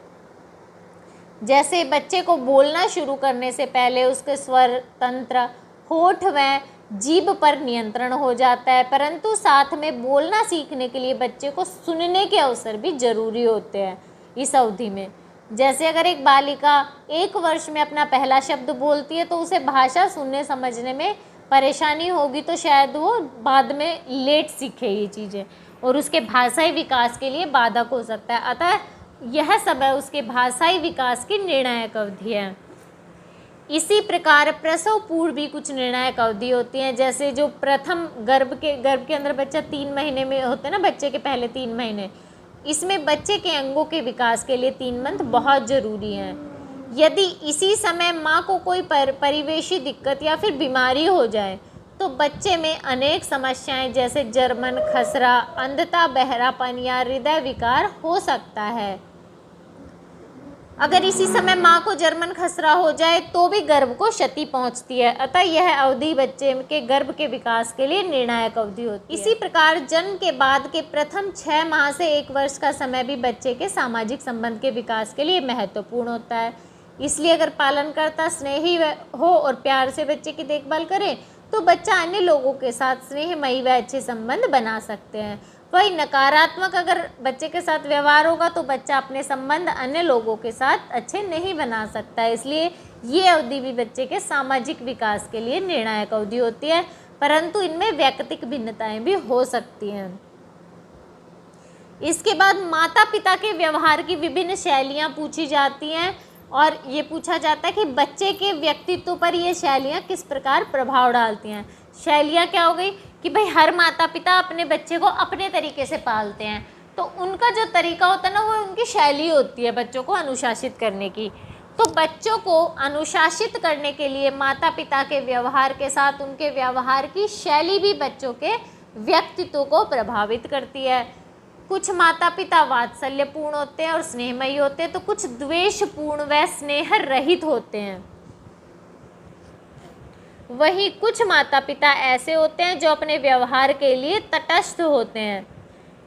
Speaker 1: जैसे बच्चे को बोलना शुरू करने से पहले उसके स्वर तंत्र, होठ व जीभ पर नियंत्रण हो जाता है, परंतु साथ में बोलना सीखने के लिए बच्चे को सुनने के अवसर भी जरूरी होते हैं इस अवधि में। जैसे अगर एक बालिका 1 वर्ष में अपना पहला शब्द बोलती है तो उसे भाषा सुनने समझने में परेशानी होगी, तो शायद वो बाद में लेट सीखे ये चीज़ें और उसके भाषाई विकास के लिए बाधक हो सकता है। अतः यह समय उसके भाषाई विकास की निर्णायक अवधि है। इसी प्रकार प्रसव पूर्व भी कुछ निर्णायक अवधि होती हैं, जैसे जो प्रथम गर्भ के अंदर बच्चा 3 महीने में होते हैं ना, बच्चे के पहले 3 महीने, इसमें बच्चे के अंगों के विकास के लिए 3 मंथ बहुत ज़रूरी हैं। यदि इसी समय माँ को कोई परिवेशी दिक्कत या फिर बीमारी हो जाए तो बच्चे में अनेक समस्याएं जैसे जर्मन खसरा, अंधता, बहरापन या हृदय विकार हो सकता है। अगर इसी समय माँ को जर्मन खसरा हो जाए तो भी गर्भ को क्षति पहुँचती है। अतः यह अवधि बच्चे के गर्भ के विकास के लिए निर्णायक अवधि होती है। इसी प्रकार जन्म के बाद के प्रथम 6 माह से 1 वर्ष का समय भी बच्चे के सामाजिक संबंध के विकास के लिए महत्वपूर्ण होता है। इसलिए अगर पालनकर्ता स्नेही हो और प्यार से बच्चे की देखभाल करे तो बच्चा अन्य लोगों के साथ स्नेहमयी व अच्छे संबंध बना सकते हैं। वही नकारात्मक अगर बच्चे के साथ व्यवहार होगा तो बच्चा अपने संबंध अन्य लोगों के साथ अच्छे नहीं बना सकता है। इसलिए ये अवधि भी बच्चे के सामाजिक विकास के लिए निर्णायक अवधि होती है, परंतु इनमें वैयक्तिक भिन्नताएं भी हो सकती हैं। इसके बाद माता पिता के व्यवहार की विभिन्न शैलियाँ पूछी जाती हैं और ये पूछा जाता है कि बच्चे के व्यक्तित्व पर ये शैलियाँ किस प्रकार प्रभाव डालती हैं। शैलियाँ क्या हो गई कि भाई हर माता पिता अपने बच्चे को अपने तरीके से पालते हैं, तो उनका जो तरीका होता है ना वो उनकी शैली होती है बच्चों को अनुशासित करने की। तो बच्चों को अनुशासित करने के लिए माता पिता के व्यवहार के साथ उनके व्यवहार की शैली भी बच्चों के व्यक्तित्व को प्रभावित करती है। कुछ माता पिता वात्सल्यपूर्ण होते हैं और स्नेहमयी होते हैं, तो कुछ द्वेषपूर्ण व स्नेह रहित होते हैं। वहीं कुछ माता पिता ऐसे होते हैं जो अपने व्यवहार के लिए तटस्थ होते हैं,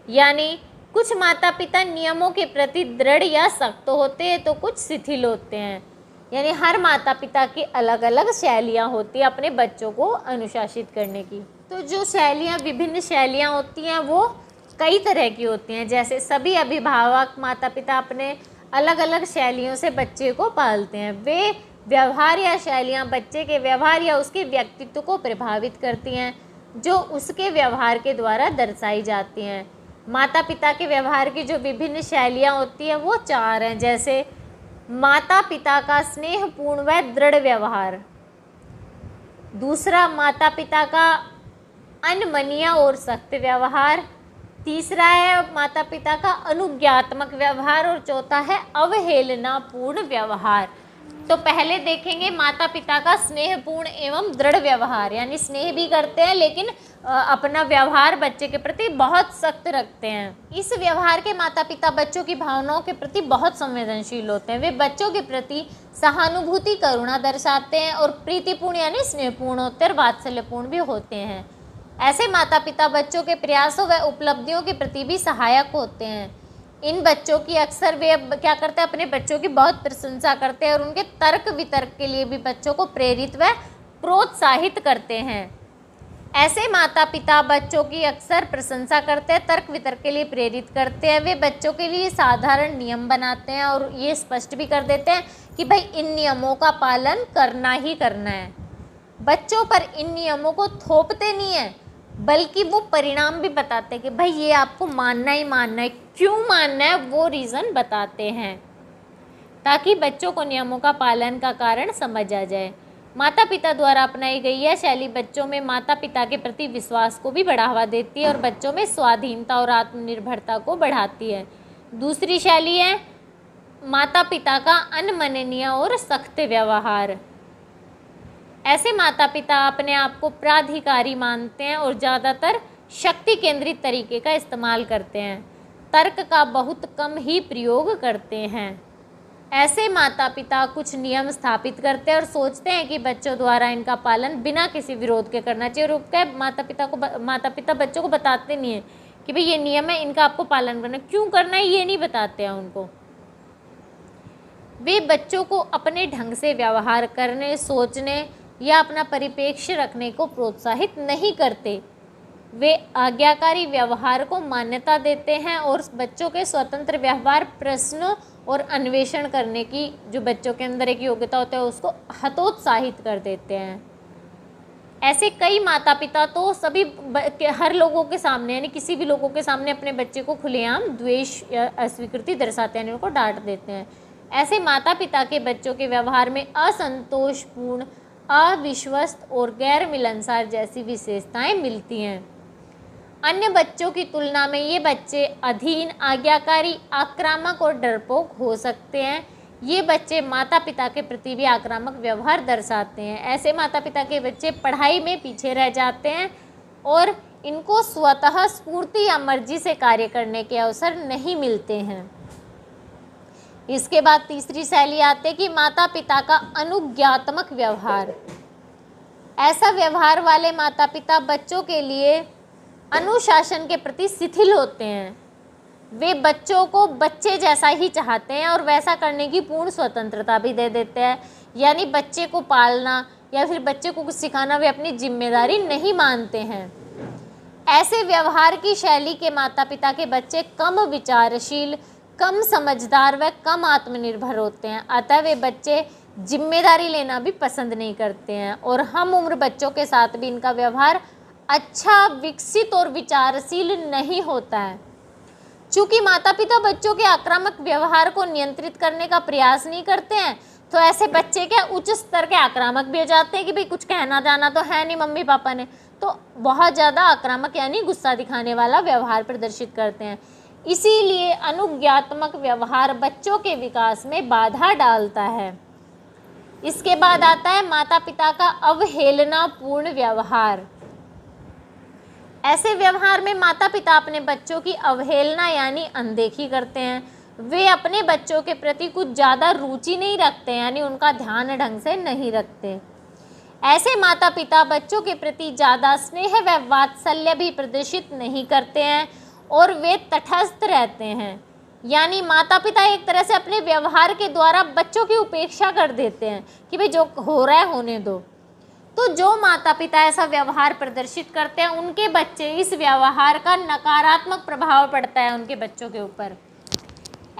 Speaker 1: यानी कुछ माता पिता नियमों के प्रति दृढ़ या सख्त होते हैं तो कुछ शिथिल होते हैं। यानी हर माता पिता की अलग अलग शैलियाँ होती हैं अपने बच्चों को अनुशासित करने की। तो जो शैलियाँ विभिन्न शैलियाँ होती हैं वो कई तरह की होती हैं। जैसे सभी अभिभावक माता पिता अपने अलग अलग शैलियों से बच्चे को पालते हैं। वे व्यवहार या शैलियाँ बच्चे के व्यवहार या उसके व्यक्तित्व को प्रभावित करती हैं जो उसके व्यवहार के द्वारा दर्शाई जाती हैं। माता पिता के व्यवहार की जो विभिन्न शैलियाँ होती हैं वो 4 हैं। जैसे माता पिता का स्नेहपूर्ण व दृढ़ व्यवहार, दूसरा माता पिता का अनमनीय और सख्त व्यवहार, तीसरा है माता पिता का अनुज्ञात्मक व्यवहार और चौथा है अवहेलनापूर्ण व्यवहार। तो पहले देखेंगे माता पिता का स्नेहपूर्ण एवं दृढ़ व्यवहार, यानी स्नेह भी करते हैं लेकिन अपना व्यवहार बच्चे के प्रति बहुत सख्त रखते हैं। इस व्यवहार के माता पिता बच्चों की भावनाओं के प्रति बहुत संवेदनशील होते हैं। वे बच्चों के प्रति सहानुभूति करुणा दर्शाते हैं और प्रीतिपूर्ण यानी स्नेहपूर्ण होते हैं और वात्सल्यपूर्ण भी होते हैं। ऐसे माता पिता बच्चों के प्रयासों व उपलब्धियों के प्रति भी सहायक होते हैं। इन बच्चों की अक्सर वे क्या करते हैं, अपने बच्चों की बहुत प्रशंसा करते हैं और उनके तर्क वितर्क के लिए भी बच्चों को प्रेरित व प्रोत्साहित करते हैं। ऐसे माता पिता बच्चों की अक्सर प्रशंसा करते हैं, तर्क वितर्क के लिए प्रेरित करते हैं। वे बच्चों के लिए साधारण नियम बनाते हैं और ये स्पष्ट भी कर देते हैं कि भाई इन नियमों का पालन करना ही करना है। बच्चों पर इन नियमों को थोपते नहीं है बल्कि वो परिणाम भी बताते हैं कि भाई ये आपको मानना ही मानना है, क्यों मानना है वो रीज़न बताते हैं ताकि बच्चों को नियमों का पालन का कारण समझ आ जाए। माता पिता द्वारा अपनाई गई यह शैली बच्चों में माता पिता के प्रति विश्वास को भी बढ़ावा देती है और बच्चों में स्वाधीनता और आत्मनिर्भरता को बढ़ाती है। दूसरी शैली है माता पिता का अनमननीय और सख्त व्यवहार। ऐसे माता पिता अपने आप को प्राधिकारी मानते हैं और ज़्यादातर शक्ति केंद्रित तरीके का इस्तेमाल करते हैं, तर्क का बहुत कम ही प्रयोग करते हैं। ऐसे माता पिता कुछ नियम स्थापित करते हैं और सोचते हैं कि बच्चों द्वारा इनका पालन बिना किसी विरोध के करना चाहिए और माता पिता बच्चों को बताते नहीं हैं कि भाई ये नियम है, इनका आपको पालन करना, क्यों करना है ये नहीं बताते हैं उनको। वे बच्चों को अपने ढंग से व्यवहार करने, सोचने या अपना परिप्रेक्ष्य रखने को प्रोत्साहित नहीं करते। वे आज्ञाकारी व्यवहार को मान्यता देते हैं और बच्चों के स्वतंत्र व्यवहार, प्रश्नों और अन्वेषण करने की जो बच्चों के अंदर एक योग्यता होता है उसको हतोत्साहित कर देते हैं। ऐसे कई माता पिता तो सभी हर लोगों के सामने यानी किसी भी लोगों के सामने अपने बच्चे को खुलेआम द्वेष या अस्वीकृति दर्शाते हैं, उनको डांट देते हैं। ऐसे माता पिता के बच्चों के व्यवहार में असंतोषपूर्ण, अविश्वस्त और गैर मिलनसार जैसी विशेषताएं मिलती हैं। अन्य बच्चों की तुलना में ये बच्चे अधीन, आज्ञाकारी, आक्रामक और डरपोक हो सकते हैं। ये बच्चे माता पिता के प्रति भी आक्रामक व्यवहार दर्शाते हैं। ऐसे माता पिता के बच्चे पढ़ाई में पीछे रह जाते हैं और इनको स्वतः स्फूर्ति या मर्जी से कार्य करने के अवसर नहीं मिलते हैं। इसके बाद तीसरी शैली आती है कि माता पिता का अनुज्ञात्मक व्यवहार। ऐसा व्यवहार वाले माता पिता बच्चों के लिए अनुशासन के प्रति शिथिल होते हैं। वे बच्चों को बच्चे जैसा ही चाहते हैं और वैसा करने की पूर्ण स्वतंत्रता भी दे देते हैं। यानी बच्चे को पालना या फिर बच्चे को कुछ सिखाना वे अपनी जिम्मेदारी नहीं मानते हैं। ऐसे व्यवहार की शैली के माता पिता के बच्चे कम विचारशील, कम समझदार व कम आत्मनिर्भर होते हैं। अतः वे बच्चे जिम्मेदारी लेना भी पसंद नहीं करते हैं और हम उम्र बच्चों के साथ भी इनका व्यवहार अच्छा, विकसित और विचारशील नहीं होता है। चूँकि माता पिता बच्चों के आक्रामक व्यवहार को नियंत्रित करने का प्रयास नहीं करते हैं, तो ऐसे बच्चे क्या उच्च स्तर के आक्रामक भी हो जाते हैं कि भाई कुछ कहना जाना तो है नहीं मम्मी पापा ने, तो बहुत ज़्यादा आक्रामक यानी गुस्सा दिखाने वाला व्यवहार प्रदर्शित करते हैं। इसीलिए अनुज्ञात्मक व्यवहार बच्चों के विकास में बाधा डालता है। इसके बाद आता है माता पिता का अवहेलनापूर्ण व्यवहार। ऐसे व्यवहार में माता पिता अपने बच्चों की अवहेलना यानी अनदेखी करते हैं। वे अपने बच्चों के प्रति कुछ ज़्यादा रुचि नहीं रखते यानी उनका ध्यान ढंग से नहीं रखते। ऐसे माता पिता बच्चों के प्रति ज़्यादा स्नेह व वात्सल्य भी प्रदर्शित नहीं करते हैं और वे तटस्थ रहते हैं। यानी माता पिता एक तरह से अपने व्यवहार के द्वारा बच्चों की उपेक्षा कर देते हैं कि भाई जो हो रहा है होने दो। तो जो माता पिता ऐसा व्यवहार प्रदर्शित करते हैं उनके बच्चे इस व्यवहार का नकारात्मक प्रभाव पड़ता है उनके बच्चों के ऊपर।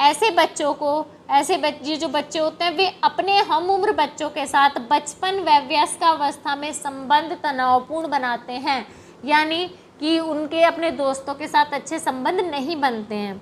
Speaker 1: ऐसे बच्चों को जो बच्चे होते हैं वे अपने हम उम्र बच्चों के साथ बचपन व वयस्कावस्था में संबंध तनावपूर्ण बनाते हैं, यानी कि उनके अपने दोस्तों के साथ अच्छे संबंध नहीं बनते हैं।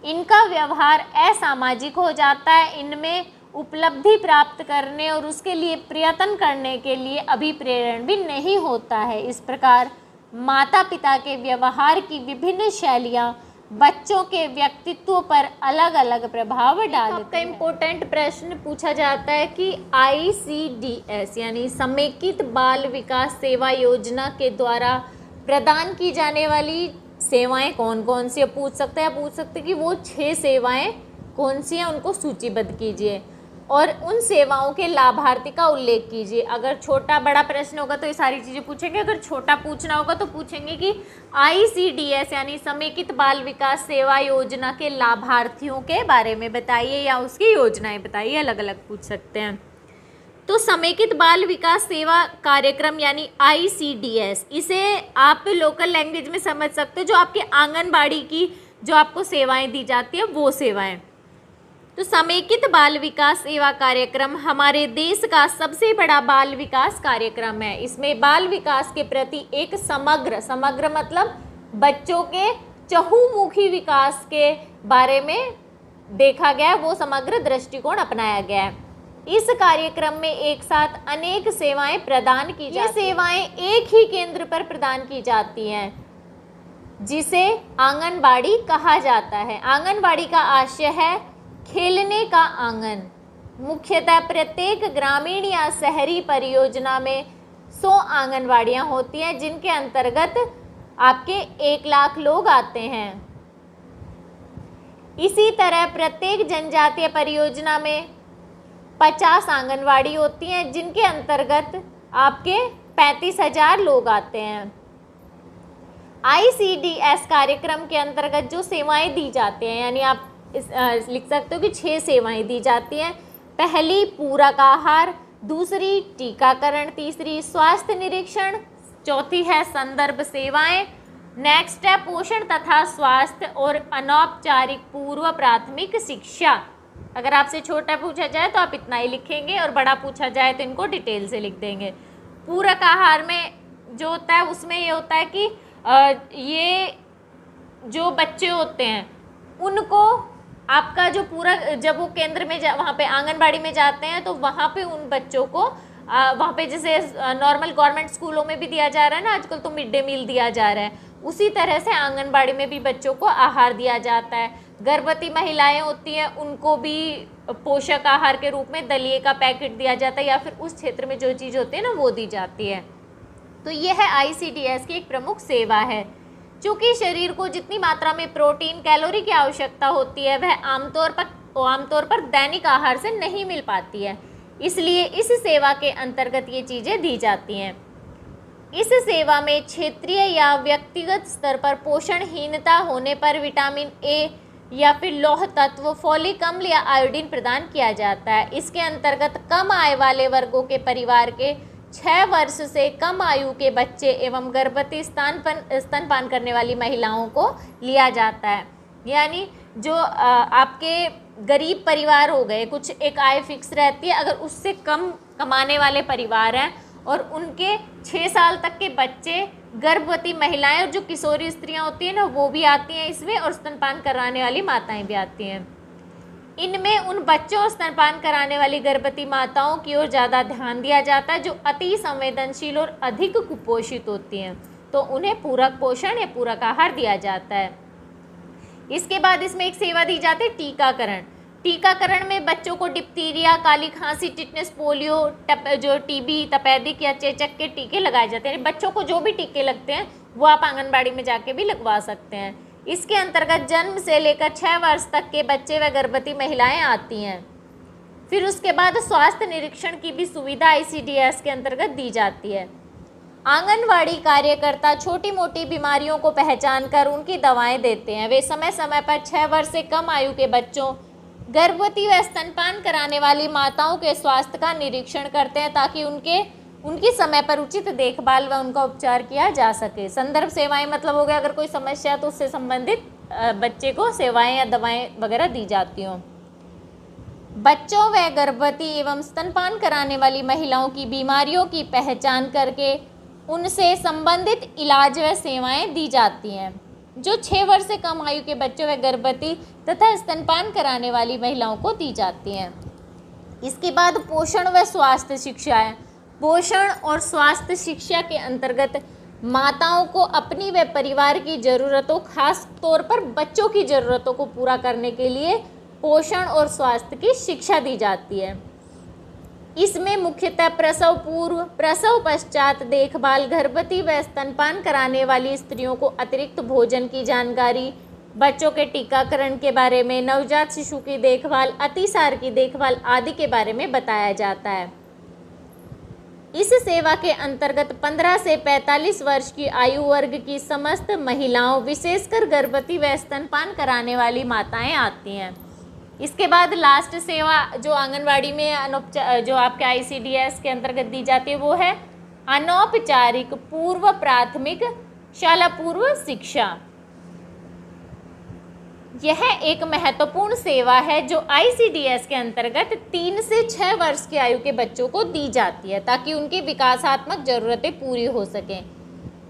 Speaker 1: इनका व्यवहार असामाजिक हो जाता है। इनमें उपलब्धि प्राप्त करने और उसके लिए प्रयत्न करने के लिए अभिप्रेरण भी नहीं होता है। इस प्रकार माता पिता के व्यवहार की विभिन्न शैलियाँ बच्चों के व्यक्तित्व पर अलग अलग प्रभाव डालती हैं। आपका इम्पोर्टेंट प्रश्न पूछा जाता है कि ICDS यानी समेकित बाल विकास सेवा योजना के द्वारा प्रदान की जाने वाली सेवाएं कौन कौन सी पूछ सकते हैं। पूछ सकते हैं कि वो 6 सेवाएं कौन सी हैं, उनको सूचीबद्ध कीजिए और उन सेवाओं के लाभार्थी का उल्लेख कीजिए। अगर छोटा बड़ा प्रश्न होगा तो ये सारी चीज़ें पूछेंगे, अगर छोटा पूछना होगा तो पूछेंगे कि ICDS यानी समेकित बाल विकास सेवा योजना के लाभार्थियों के बारे में बताइए या उसकी योजनाएं बताइए, अलग अलग पूछ सकते हैं। तो समेकित बाल विकास सेवा कार्यक्रम यानी ICDS, इसे आप लोकल लैंग्वेज में समझ सकते हो, जो आपके आंगनबाड़ी की जो आपको सेवाएं दी जाती है वो सेवाएं। तो समेकित बाल विकास सेवा कार्यक्रम हमारे देश का सबसे बड़ा बाल विकास कार्यक्रम है। इसमें बाल विकास के प्रति एक समग्र मतलब बच्चों के चहुमुखी विकास के बारे में देखा गया है, वो समग्र दृष्टिकोण अपनाया गया है। इस कार्यक्रम में एक साथ अनेक सेवाएं प्रदान की जाती हैं। ये सेवाएं एक ही केंद्र पर प्रदान की जाती हैं जिसे आंगनबाड़ी कहा जाता है। आंगनबाड़ी का आशय है खेलने का आंगन। मुख्यतः प्रत्येक ग्रामीण या शहरी परियोजना में 100 आंगनबाड़ियाँ होती हैं जिनके अंतर्गत आपके 1 लाख लोग आते हैं। इसी तरह प्रत्येक जनजातीय परियोजना में 50 आंगनबाड़ी होती हैं जिनके अंतर्गत आपके 35,000 लोग आते हैं। ICDS कार्यक्रम के अंतर्गत जो सेवाएं दी जाती हैं, यानी आप लिख सकते हो कि 6 सेवाएं दी जाती हैं। पहली पूरक आहार, दूसरी टीकाकरण, तीसरी स्वास्थ्य निरीक्षण, चौथी है संदर्भ सेवाएं। नेक्स्ट है पोषण तथा स्वास्थ्य और अनौपचारिक पूर्व प्राथमिक शिक्षा। अगर आपसे छोटा पूछा जाए तो आप इतना ही लिखेंगे और बड़ा पूछा जाए तो इनको डिटेल से लिख देंगे। पूरक आहार में जो होता है उसमें ये होता है कि ये जो बच्चे होते हैं उनको आपका जो पूरा, जब वो केंद्र में वहाँ पे आंगनबाड़ी में जाते हैं तो वहाँ पे उन बच्चों को वहाँ पे जैसे नॉर्मल गवर्नमेंट स्कूलों में भी दिया जा रहा है ना आजकल, तो मिड डे मील दिया जा रहा है, उसी तरह से आंगनबाड़ी में भी बच्चों को आहार दिया जाता है। गर्भवती महिलाएं होती हैं उनको भी पोषक आहार के रूप में दलिए का पैकेट दिया जाता है या फिर उस क्षेत्र में जो चीज़ होती है ना वो दी जाती है। तो यह है ICDS की एक प्रमुख सेवा है। चूँकि शरीर को जितनी मात्रा में प्रोटीन कैलोरी की आवश्यकता होती है वह आमतौर पर दैनिक आहार से नहीं मिल पाती है, इसलिए इस सेवा के अंतर्गत ये चीज़ें दी जाती हैं। इस सेवा में क्षेत्रीय या व्यक्तिगत स्तर पर पोषणहीनता होने पर विटामिन ए या फिर लौह तत्व, फोलिक अम्ल या आयोडीन प्रदान किया जाता है। इसके अंतर्गत कम आय वाले वर्गों के परिवार के 6 वर्ष से कम आयु के बच्चे एवं गर्भवती स्तनपान करने वाली महिलाओं को लिया जाता है। यानी जो आपके गरीब परिवार हो गए, कुछ एक आय फिक्स रहती है, अगर उससे कम कमाने वाले परिवार हैं और उनके 6 साल तक के बच्चे, गर्भवती महिलाएं और जो किशोरी स्त्रियां होती हैं ना वो भी आती हैं इसमें, और स्तनपान कराने वाली माताएं भी आती हैं। इनमें उन बच्चों और स्तनपान कराने वाली गर्भवती माताओं की ओर ज़्यादा ध्यान दिया जाता है जो अति संवेदनशील और अधिक कुपोषित होती हैं, तो उन्हें पूरक पोषण या पूरक आहार दिया जाता है। इसके बाद इसमें एक सेवा दी जाती है टीकाकरण। टीकाकरण में बच्चों को डिप्थीरिया, काली खांसी, टिटनेस, पोलियो, जो टीबी, तपेदिक या चेचक के टीके लगाए जाते हैं। बच्चों को जो भी टीके लगते हैं वो आप आंगनबाड़ी में जाके भी लगवा सकते हैं। इसके अंतर्गत जन्म से लेकर 6 वर्ष तक के बच्चे व गर्भवती महिलाएं आती हैं। फिर उसके बाद स्वास्थ्य निरीक्षण की भी सुविधा ICDS के अंतर्गत दी जाती है। आंगनवाड़ी कार्यकर्ता छोटी मोटी बीमारियों को पहचान कर उनकी दवाएं देते हैं। वे समय समय पर 6 वर्ष से कम आयु के बच्चों, गर्भवती व स्तनपान कराने वाली माताओं के स्वास्थ्य का निरीक्षण करते हैं ताकि उनकी समय पर उचित देखभाल व उनका उपचार किया जा सके। संदर्भ सेवाएं मतलब हो गया अगर कोई समस्या तो उससे संबंधित बच्चे को सेवाएं या दवाएं वगैरह दी जाती हों। बच्चों व गर्भवती एवं स्तनपान कराने वाली महिलाओं की बीमारियों की पहचान करके उनसे संबंधित इलाज व सेवाएं दी जाती हैं जो 6 वर्ष से कम आयु के बच्चों व गर्भवती तथा स्तनपान कराने वाली महिलाओं को दी जाती हैं। इसके बाद पोषण व स्वास्थ्य शिक्षा है। पोषण और स्वास्थ्य शिक्षा के अंतर्गत माताओं को अपनी व परिवार की ज़रूरतों, खास तौर पर बच्चों की ज़रूरतों को पूरा करने के लिए पोषण और स्वास्थ्य की शिक्षा दी जाती है। इसमें मुख्यतः प्रसव पूर्व, प्रसव पश्चात देखभाल, गर्भवती व स्तनपान कराने वाली स्त्रियों को अतिरिक्त भोजन की जानकारी, बच्चों के टीकाकरण के बारे में, नवजात शिशु की देखभाल, अतिसार की देखभाल आदि के बारे में बताया जाता है। इस सेवा के अंतर्गत 15 से 45 वर्ष की आयु वर्ग की समस्त महिलाओं, विशेषकर गर्भवती व स्तनपान कराने वाली माताएं आती हैं। इसके बाद लास्ट सेवा जो आंगनवाड़ी में जो आपके ICDS के अंतर्गत दी जाती है वो है अनौपचारिक पूर्व प्राथमिक शाला पूर्व शिक्षा। यह एक महत्वपूर्ण सेवा है जो ICDS के अंतर्गत 3 से 6 वर्ष की आयु के बच्चों को दी जाती है ताकि उनकी विकासात्मक जरूरतें पूरी हो सकें।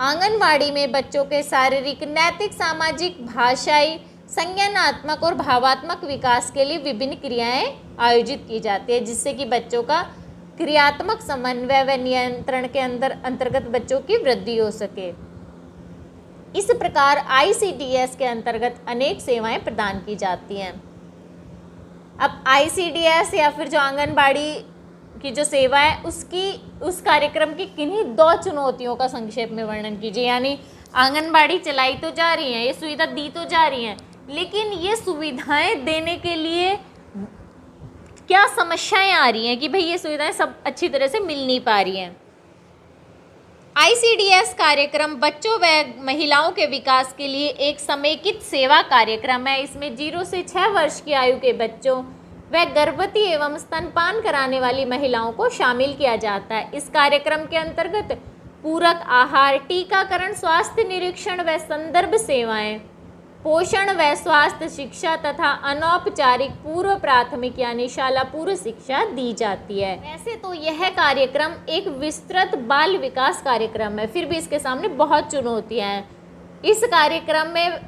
Speaker 1: आंगनवाड़ी में बच्चों के शारीरिक, नैतिक, सामाजिक, भाषाई, संज्ञानात्मक और भावात्मक विकास के लिए विभिन्न क्रियाएं आयोजित की जाती है जिससे कि बच्चों का क्रियात्मक समन्वय व नियंत्रण के अंतर्गत बच्चों की वृद्धि हो सके। इस प्रकार ICDS के अंतर्गत अनेक सेवाएं प्रदान की जाती हैं। अब ICDS या फिर जो आंगनबाड़ी की जो सेवा है उस कार्यक्रम की किन्हीं 2 चुनौतियों का संक्षेप में वर्णन कीजिए। यानी आंगनबाड़ी चलाई तो जा रही है, ये सुविधा दी तो जा रही है, लेकिन ये सुविधाएं देने के लिए क्या समस्याएं आ रही हैं कि भाई ये सुविधाएं सब अच्छी तरह से मिल नहीं पा रही हैं। ICDS कार्यक्रम बच्चों व महिलाओं के विकास के लिए एक समेकित सेवा कार्यक्रम है। इसमें 0 से 6 वर्ष की आयु के बच्चों व गर्भवती एवं स्तनपान कराने वाली महिलाओं को शामिल किया जाता है। इस कार्यक्रम के अंतर्गत पूरक आहार, टीकाकरण, स्वास्थ्य निरीक्षण व संदर्भ सेवाएं, पोषण व स्वास्थ्य शिक्षा तथा अनौपचारिक पूर्व प्राथमिक यानी शाला पूर्व शिक्षा दी जाती है। वैसे तो यह कार्यक्रम एक विस्तृत बाल विकास कार्यक्रम है, फिर भी इसके सामने बहुत चुनौतियां हैं। इस कार्यक्रम में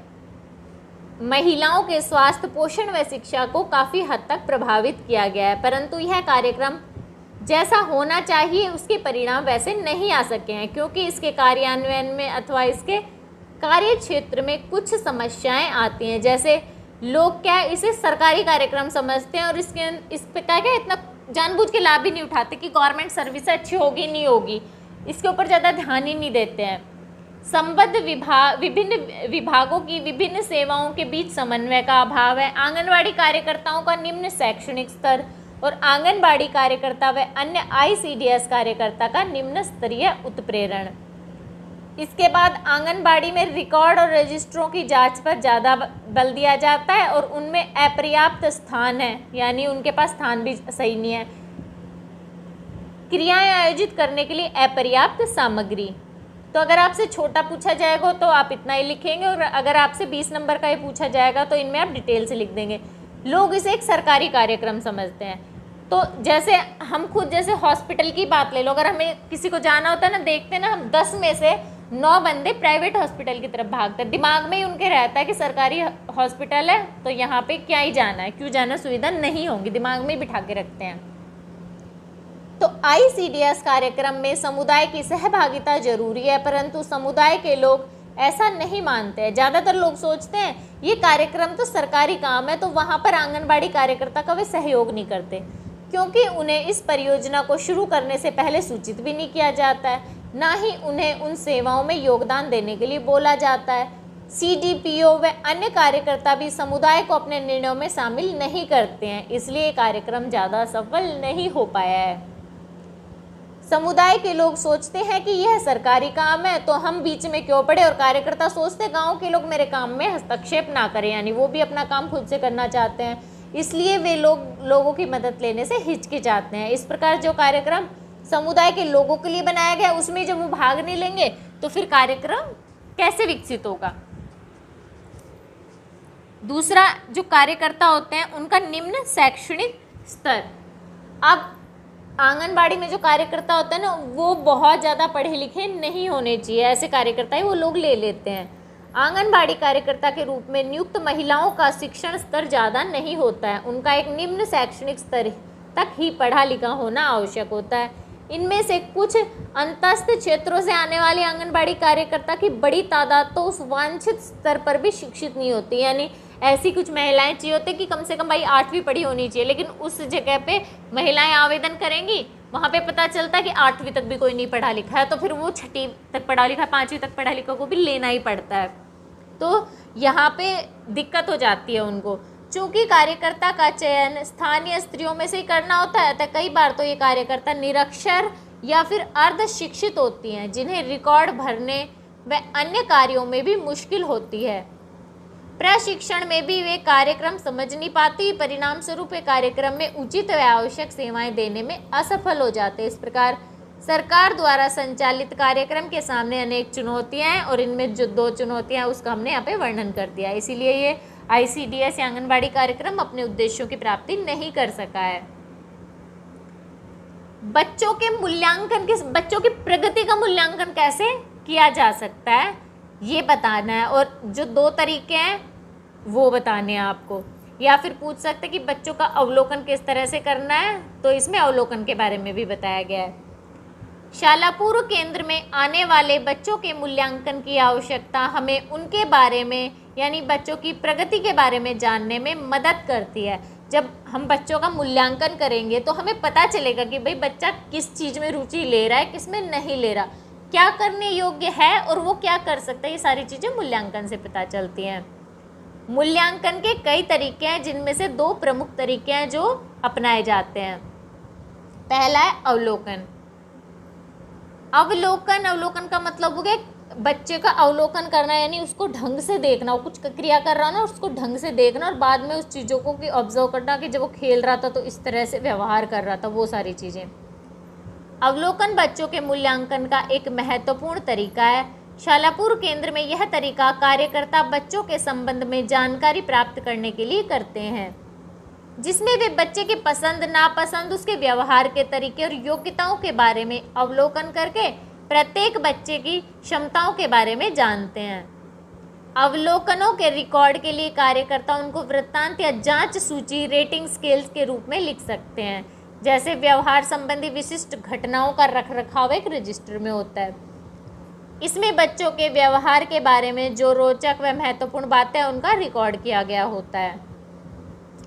Speaker 1: महिलाओं के स्वास्थ्य, पोषण व शिक्षा को काफ़ी हद तक प्रभावित किया गया है, परंतु यह कार्यक्रम जैसा होना चाहिए उसके परिणाम वैसे नहीं आ सके हैं, क्योंकि इसके कार्यान्वयन में अथवा इसके कार्य क्षेत्र में कुछ समस्याएं आती हैं। जैसे लोग क्या इसे सरकारी कार्यक्रम समझते हैं और इस पे क्या इतना जानबूझ के लाभ ही नहीं उठाते कि गवर्नमेंट सर्विस अच्छी होगी नहीं होगी, इसके ऊपर ज़्यादा ध्यान ही नहीं देते हैं। संबद्ध विभिन्न विभागों की विभिन्न सेवाओं के बीच समन्वय का अभाव है। आंगनवाड़ी कार्यकर्ताओं का निम्न शैक्षणिक स्तर और आंगनबाड़ी कार्यकर्ता व अन्य ICDS कार्यकर्ता का निम्न स्तरीय उत्प्रेरण। इसके बाद आंगनबाड़ी में रिकॉर्ड और रजिस्टरों की जांच पर ज़्यादा बल दिया जाता है और उनमें अपर्याप्त स्थान है, यानी उनके पास स्थान भी सही नहीं है। क्रियाएं आयोजित करने के लिए अपर्याप्त सामग्री। तो अगर आपसे छोटा पूछा जाएगा तो आप इतना ही लिखेंगे, और अगर आपसे 20 नंबर का ही पूछा जाएगा तो इनमें आप डिटेल से लिख देंगे। लोग इसे एक सरकारी कार्यक्रम समझते हैं। तो जैसे हम खुद जैसे हॉस्पिटल की बात ले लो, अगर हमें किसी को जाना होता है ना, देखते हैं ना, हम 10 में से 9 बंदे प्राइवेट हॉस्पिटल की तरफ भागते हैं। दिमाग में ही उनके रहता है कि सरकारी हॉस्पिटल है तो यहाँ पे क्या ही जाना है, क्यों जाना, सुविधा नहीं होंगी, दिमाग में ही बिठा के रखते हैं। तो ICDS कार्यक्रम में समुदाय की सहभागिता जरूरी है, परंतु समुदाय के लोग ऐसा नहीं मानते हैं। ज़्यादातर लोग सोचते हैं ये कार्यक्रम तो सरकारी काम है, तो वहाँ पर आंगनबाड़ी कार्यकर्ता का वे सहयोग नहीं करते, क्योंकि उन्हें इस परियोजना को शुरू करने से पहले सूचित भी नहीं किया जाता है, ना ही उन्हें उन सेवाओं में योगदान देने के लिए बोला जाता है। CDPO व अन्य कार्यकर्ता भी समुदाय को अपने निर्णयों में शामिल नहीं करते हैं, इसलिए कार्यक्रम ज़्यादा सफल नहीं हो पाया है। समुदाय के लोग सोचते हैं कि यह सरकारी काम है तो हम बीच में क्यों पड़े, और कार्यकर्ता सोचते गांव के लोग मेरे काम में हस्तक्षेप ना करें, यानी वो भी अपना काम खुद से करना चाहते हैं, इसलिए वे लोगों की मदद लेने से हिचकिचाते हैं। इस प्रकार जो कार्यक्रम समुदाय के लोगों के लिए बनाया गया उसमें जब वो भाग नहीं लेंगे तो फिर कार्यक्रम कैसे विकसित होगा। दूसरा, जो कार्यकर्ता होते हैं उनका निम्न शैक्षणिक स्तर। अब आंगनबाड़ी में जो कार्यकर्ता होता है ना, वो बहुत ज़्यादा पढ़े लिखे नहीं होने चाहिए, ऐसे कार्यकर्ता ही वो लोग ले लेते हैं। आंगनबाड़ी कार्यकर्ता के रूप में नियुक्त महिलाओं का शिक्षण स्तर ज़्यादा नहीं होता है, उनका एक निम्न शैक्षणिक स्तर तक ही पढ़ा लिखा होना आवश्यक होता है। इनमें से कुछ अंतस्थ क्षेत्रों से आने वाले आंगनबाड़ी कार्यकर्ता की बड़ी तादाद तो उस वांछित स्तर पर भी शिक्षित नहीं होती, यानी ऐसी कुछ महिलाएं चाहिए होती कि कम से कम भाई 8वीं पढ़ी होनी चाहिए, लेकिन उस जगह पे महिलाएं आवेदन करेंगी, वहाँ पे पता चलता है कि 8वीं तक भी कोई नहीं पढ़ा लिखा है, तो फिर वो 6वीं तक पढ़ा लिखा, 5वीं तक पढ़ा लिखा को भी लेना ही पड़ता है। तो यहाँ पे दिक्कत हो जाती है उनको। चूँकि कार्यकर्ता का चयन स्थानीय स्त्रियों में से ही करना होता है, तो कई बार तो ये कार्यकर्ता निरक्षर या फिर अर्ध शिक्षित होती हैं, जिन्हें रिकॉर्ड भरने व अन्य कार्यों में भी मुश्किल होती है। प्रशिक्षण में भी वे कार्यक्रम समझ नहीं पाती, परिणाम स्वरूप वे कार्यक्रम में उचित व आवश्यक सेवाएं देने में असफल हो जाते। इस प्रकार सरकार द्वारा संचालित कार्यक्रम के सामने अनेक चुनौतियां हैं, और इनमें जो 2 चुनौतियां हैं उसका हमने यहाँ पे वर्णन कर दिया। इसीलिए ये ICDS या आंगनबाड़ी कार्यक्रम अपने उद्देश्यों की प्राप्ति नहीं कर सका है। बच्चों के मूल्यांकन बच्चों की प्रगति का मूल्यांकन कैसे किया जा सकता है ये बताना है, और जो 2 तरीके हैं वो बताने हैं आपको। या फिर पूछ सकते हैं कि बच्चों का अवलोकन किस तरह से करना है, तो इसमें अवलोकन के बारे में भी बताया गया है। शाला पूर्व केंद्र में आने वाले बच्चों के मूल्यांकन की आवश्यकता हमें उनके बारे में, यानी बच्चों की प्रगति के बारे में जानने में मदद करती है। जब हम बच्चों का मूल्यांकन करेंगे तो हमें पता चलेगा कि भाई बच्चा किस चीज़ में रुचि ले रहा है, किस में नहीं ले रहा, क्या करने योग्य है और वो क्या कर सकता है। ये सारी चीज़ें मूल्यांकन से पता चलती हैं। मूल्यांकन के कई तरीके हैं, जिनमें से 2 प्रमुख तरीके हैं जो अपनाए जाते हैं। पहला है अवलोकन। अवलोकन का मतलब हो गया बच्चे का अवलोकन करना, यानी उसको ढंग से देखना, वो कुछ क्रिया कर रहा ना उसको ढंग से देखना, और बाद में उस चीज़ों को ऑब्जर्व करना कि जब वो खेल रहा था तो इस तरह से व्यवहार कर रहा था, वो सारी चीज़ें। अवलोकन बच्चों के मूल्यांकन का एक महत्वपूर्ण तरीका है। शालापुर केंद्र में यह तरीका कार्यकर्ता बच्चों के संबंध में जानकारी प्राप्त करने के लिए करते हैं, जिसमें वे बच्चे के पसंद नापसंद, उसके व्यवहार के तरीके और योग्यताओं के बारे में अवलोकन करके प्रत्येक बच्चे की क्षमताओं के बारे में जानते हैं। अवलोकनों के रिकॉर्ड के लिए कार्यकर्ता उनको वृत्तांत या जांच सूची रेटिंग स्केल्स के रूप में लिख सकते हैं। जैसे व्यवहार संबंधी विशिष्ट घटनाओं का रखरखाव एक रजिस्टर में होता है। इसमें बच्चों के व्यवहार के बारे में जो रोचक व महत्वपूर्ण बातें हैं उनका रिकॉर्ड किया गया होता है।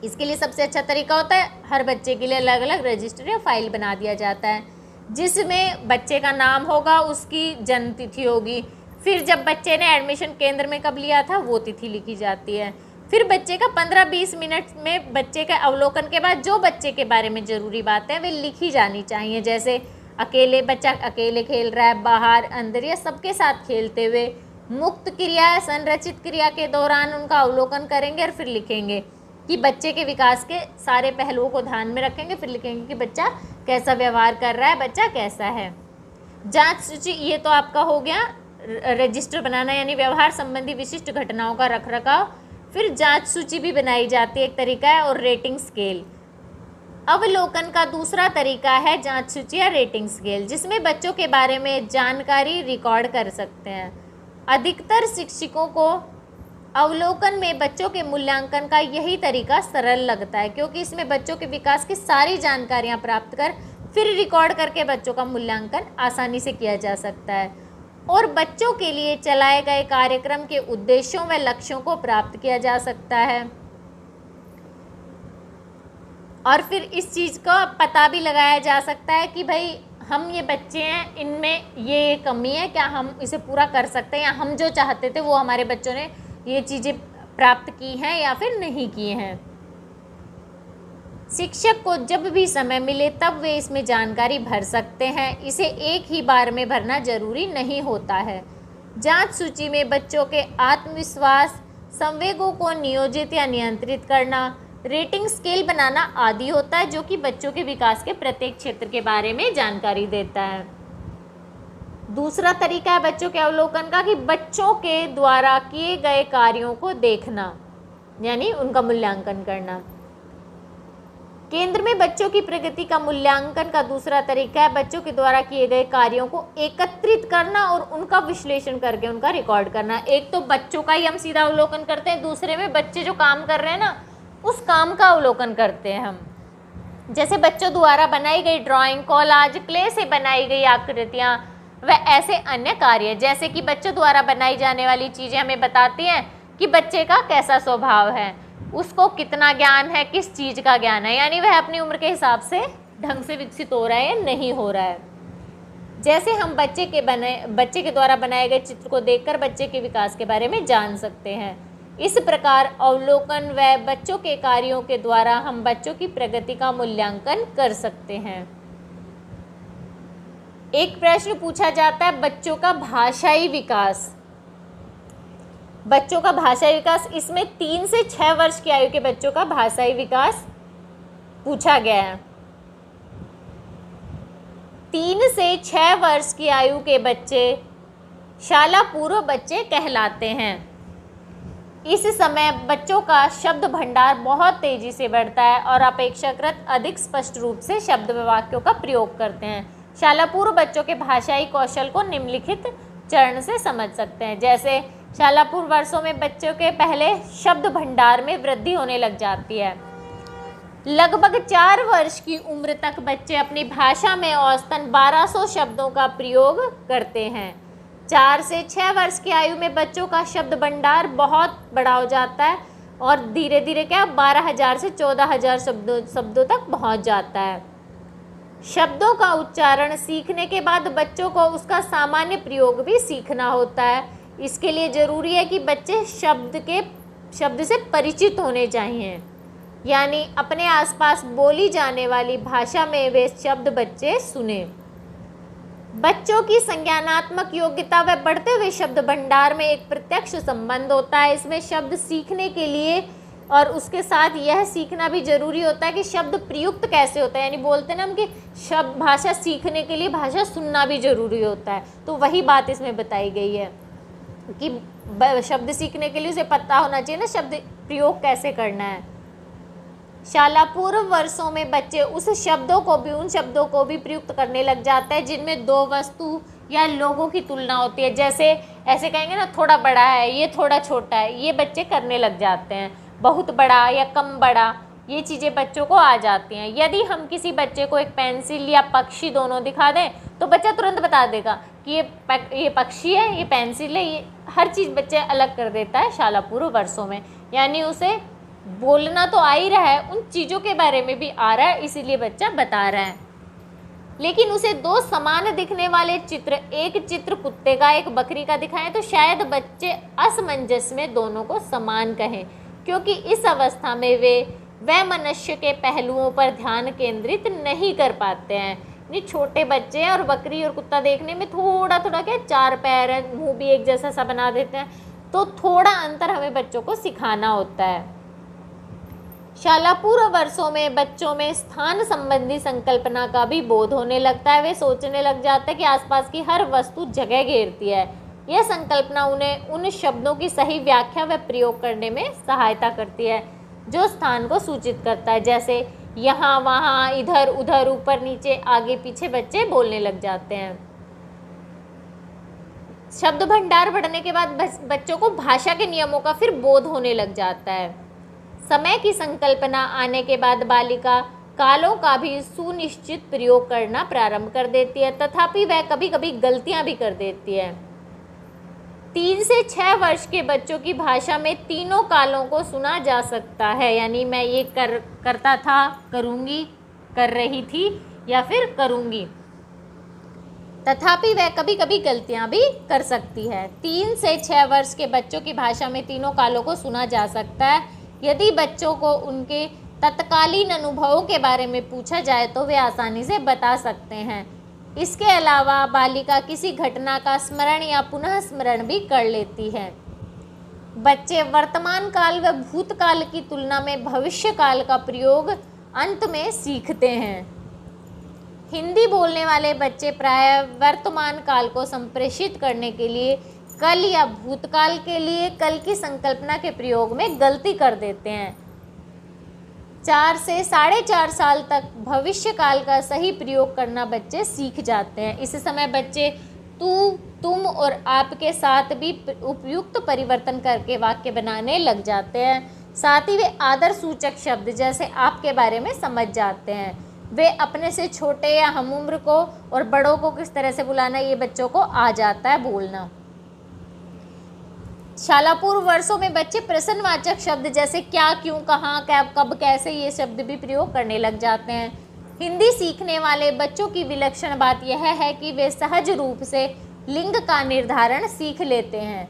Speaker 1: इसके लिए सबसे अच्छा तरीका होता है हर बच्चे के लिए अलग अलग रजिस्टर या फाइल बना दिया जाता है, जिसमें बच्चे का नाम होगा, उसकी जन्म तिथि होगी, फिर जब बच्चे ने एडमिशन केंद्र में कब लिया था वो तिथि लिखी जाती है। फिर बच्चे का 15-20 मिनट में बच्चे के अवलोकन के बाद जो बच्चे के बारे में ज़रूरी बातें वे लिखी जानी चाहिए। जैसे बच्चा अकेले खेल रहा है, बाहर अंदर या सबके साथ खेलते हुए, मुक्त क्रिया संरचित क्रिया के दौरान उनका अवलोकन करेंगे और फिर लिखेंगे कि बच्चे के विकास के सारे पहलुओं को ध्यान में रखेंगे। फिर लिखेंगे कि बच्चा कैसा व्यवहार कर रहा है, बच्चा कैसा है। जांच सूची, ये तो आपका हो गया रजिस्टर बनाना, यानी व्यवहार संबंधी विशिष्ट घटनाओं का रखरखाव। फिर जांच सूची भी बनाई जाती है, एक तरीका है, और रेटिंग स्केल। अवलोकन का दूसरा तरीका है जांच सूची या रेटिंग स्केल, जिसमें बच्चों के बारे में जानकारी रिकॉर्ड कर सकते हैं। अधिकतर शिक्षकों को अवलोकन में बच्चों के मूल्यांकन का यही तरीका सरल लगता है, क्योंकि इसमें बच्चों के विकास की सारी जानकारियां प्राप्त कर फिर रिकॉर्ड करके बच्चों का मूल्यांकन आसानी से किया जा सकता है और बच्चों के लिए चलाए गए कार्यक्रम के उद्देश्यों व लक्ष्यों को प्राप्त किया जा सकता है। और फिर इस चीज़ का पता भी लगाया जा सकता है कि भाई हम ये बच्चे हैं, इनमें ये कमी है, क्या हम इसे पूरा कर सकते हैं, या हम जो चाहते थे वो हमारे बच्चों ने ये चीज़ें प्राप्त की हैं या फिर नहीं की हैं। शिक्षक को जब भी समय मिले तब वे इसमें जानकारी भर सकते हैं। इसे एक ही बार में भरना जरूरी नहीं होता है। जांच सूची में बच्चों के आत्मविश्वास, संवेगों को नियोजित या नियंत्रित करना, रेटिंग स्केल बनाना आदि होता है, जो कि बच्चों के विकास के प्रत्येक क्षेत्र के बारे में जानकारी देता है। दूसरा तरीका है बच्चों के अवलोकन का कि बच्चों के द्वारा किए गए कार्यों को देखना, यानी उनका मूल्यांकन करना। केंद्र में बच्चों की प्रगति का मूल्यांकन का दूसरा तरीका है बच्चों के द्वारा किए गए कार्यों को एकत्रित करना और उनका विश्लेषण करके उनका रिकॉर्ड करना। एक तो बच्चों का ही हम सीधा अवलोकन करते हैं, दूसरे में बच्चे जो काम कर रहे हैं ना उस काम का अवलोकन करते हैं हम। जैसे बच्चों द्वारा बनाई गई ड्राइंग, कॉलाज, क्ले से बनाई गई आकृतियाँ व ऐसे अन्य कार्य, जैसे कि बच्चों द्वारा बनाई जाने वाली चीज़ें हमें बताती हैं कि बच्चे का कैसा स्वभाव है, उसको कितना ज्ञान है, किस चीज़ का ज्ञान है, यानी वह अपनी उम्र के हिसाब से ढंग से विकसित हो रहा है या नहीं हो रहा है। जैसे हम बच्चे के द्वारा बनाए गए चित्र को देखकर बच्चे के विकास के बारे में जान सकते हैं। इस प्रकार अवलोकन व बच्चों के कार्यों के द्वारा हम बच्चों की प्रगति का मूल्यांकन कर सकते हैं। एक प्रश्न पूछा जाता है बच्चों का भाषाई विकास। बच्चों का भाषाई विकास, इसमें 3 से 6 वर्ष की आयु के बच्चों का भाषाई विकास पूछा गया है। 3 से 6 वर्ष की आयु के बच्चे शाला पूर्व बच्चे कहलाते हैं। इस समय बच्चों का शब्द भंडार बहुत तेजी से बढ़ता है और अपेक्षाकृत अधिक स्पष्ट रूप से शब्द व वाक्यों का प्रयोग करते हैं। शाला पूर्व बच्चों के भाषाई कौशल को निम्नलिखित चरण से समझ सकते हैं। जैसे शाला पूर्व वर्षों में बच्चों के पहले शब्द भंडार में वृद्धि होने लग जाती है। लगभग 4 वर्ष की उम्र तक बच्चे अपनी भाषा में औसतन 1200 शब्दों का प्रयोग करते हैं। 4 से 6 वर्ष की आयु में बच्चों का शब्द भंडार बहुत बड़ा हो जाता है और धीरे धीरे 12,000 से 14,000 शब्दों तक पहुंच जाता है। शब्दों का उच्चारण सीखने के बाद बच्चों को उसका सामान्य प्रयोग भी सीखना होता है। इसके लिए ज़रूरी है कि बच्चे शब्द से परिचित होने चाहिए, यानी अपने आसपास बोली जाने वाली भाषा में वे शब्द बच्चे सुने। बच्चों की संज्ञानात्मक योग्यता व बढ़ते हुए शब्द भंडार में एक प्रत्यक्ष संबंध होता है। इसमें शब्द सीखने के लिए और उसके साथ यह सीखना भी ज़रूरी होता है कि शब्द प्रयुक्त कैसे होता है, यानी बोलते हैं ना हम कि शब्द भाषा सीखने के लिए भाषा सुनना भी ज़रूरी होता है। तो वही बात इसमें बताई गई है कि शब्द सीखने के लिए उसे पता होना चाहिए ना शब्द प्रयोग कैसे करना है। शाला पूर्व वर्षों में बच्चे उन शब्दों को भी प्रयुक्त करने लग जाते हैं जिनमें दो वस्तु या लोगों की तुलना होती है। जैसे ऐसे कहेंगे ना, थोड़ा बड़ा है, ये थोड़ा छोटा है, ये बच्चे करने लग जाते हैं। बहुत बड़ा या कम बड़ा, ये चीज़ें बच्चों को आ जाती हैं। यदि हम किसी बच्चे को एक पेंसिल या पक्षी दोनों दिखा दें तो बच्चा तुरंत बता देगा कि ये पक्षी है, ये पेंसिल है। ये हर चीज़ बच्चे अलग कर देता है शाला पूर्व वर्षों में, यानी उसे बोलना तो आ ही रहा है, उन चीज़ों के बारे में भी आ रहा है, इसीलिए बच्चा बता रहा है। लेकिन उसे दो समान दिखने वाले चित्र, एक चित्र कुत्ते का एक बकरी का दिखाएं तो शायद बच्चे असमंजस में दोनों को समान कहें, क्योंकि इस अवस्था में वे मनुष्य के पहलुओं पर ध्यान केंद्रित नहीं कर पाते हैं। ये छोटे बच्चे हैं और बकरी और कुत्ता देखने में थोड़ा थोड़ा क्या, चार पैर है, मुंह भी एक जैसा सा बना देते हैं, तो थोड़ा अंतर हमें बच्चों को सिखाना होता है। शाला पूर्व वर्षों में बच्चों में स्थान संबंधी संकल्पना का भी बोध होने लगता है। वे सोचने लग जाते हैं कि आसपास की हर वस्तु जगह घेरती है। यह संकल्पना उन्हें उन शब्दों की सही व्याख्या व प्रयोग करने में सहायता करती है जो स्थान को सूचित करता है। जैसे यहाँ, वहाँ, इधर उधर, ऊपर नीचे, आगे पीछे बच्चे बोलने लग जाते हैं। शब्द भंडार बढ़ने के बाद बच्चों को भाषा के नियमों का फिर बोध होने लग जाता है। समय की संकल्पना आने के बाद बालिका कालों का भी सुनिश्चित प्रयोग करना प्रारंभ कर देती है, तथापि वह कभी कभी गलतियां भी कर देती है। 3 से 6 वर्ष के बच्चों की भाषा में तीनों कालों को सुना जा सकता है, यानी मैं ये करता था, करूँगी, कर रही थी या फिर करूँगी। तथापि वह कभी कभी गलतियां भी कर सकती है। 3 से 6 वर्ष के बच्चों की भाषा में तीनों कालों को सुना जा सकता है। यदि बच्चों को उनके तत्कालीन अनुभवों के बारे में पूछा जाए तो वे आसानी से बता सकते हैं। इसके अलावा बालिका किसी घटना का स्मरण या पुनः स्मरण भी कर लेती है। बच्चे वर्तमान काल व भूतकाल की तुलना में भविष्य काल का प्रयोग अंत में सीखते हैं। हिंदी बोलने वाले बच्चे प्रायः वर्तमान काल को संप्रेषित करने के लिए कल या भूतकाल के लिए कल की संकल्पना के प्रयोग में गलती कर देते हैं। 4 से 4.5 साल तक भविष्य काल का सही प्रयोग करना बच्चे सीख जाते हैं। इस समय बच्चे तू, तुम और आपके साथ भी उपयुक्त परिवर्तन करके वाक्य बनाने लग जाते हैं। साथ ही वे आदर सूचक शब्द जैसे आपके बारे में समझ जाते हैं। वे अपने से छोटे या हमउम्र को और बड़ों को किस तरह से बुलाना, ये बच्चों को आ जाता है बोलना। शाला पूर्व वर्षों में बच्चे प्रश्नवाचक शब्द जैसे क्या, क्यों, कहाँ, कब, कैसे, ये शब्द भी प्रयोग करने लग जाते हैं। हिंदी सीखने वाले बच्चों की विलक्षण बात यह है कि वे सहज रूप से लिंग का निर्धारण सीख लेते हैं।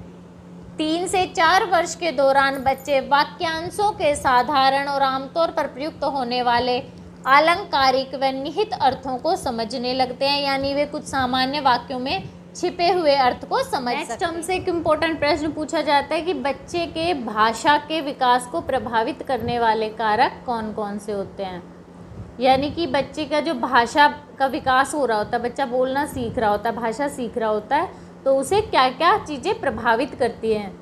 Speaker 1: 3 से 4 वर्ष के दौरान बच्चे वाक्यांशों के साधारण और आमतौर पर प्रयुक्त होने वाले आलंकारिक व निहित अर्थों को समझने लगते हैं, यानी वे कुछ सामान्य वाक्यों में छिपे हुए अर्थ को समझ सकते हैं। नेक्स्ट हमसे एक इम्पोर्टेंट प्रश्न पूछा जाता है कि बच्चे के भाषा के विकास को प्रभावित करने वाले कारक कौन कौन से होते हैं। यानी कि बच्चे का जो भाषा का विकास हो रहा होता है, बच्चा बोलना सीख रहा होता है, भाषा सीख रहा होता है, तो उसे क्या क्या चीज़ें प्रभावित करती हैं।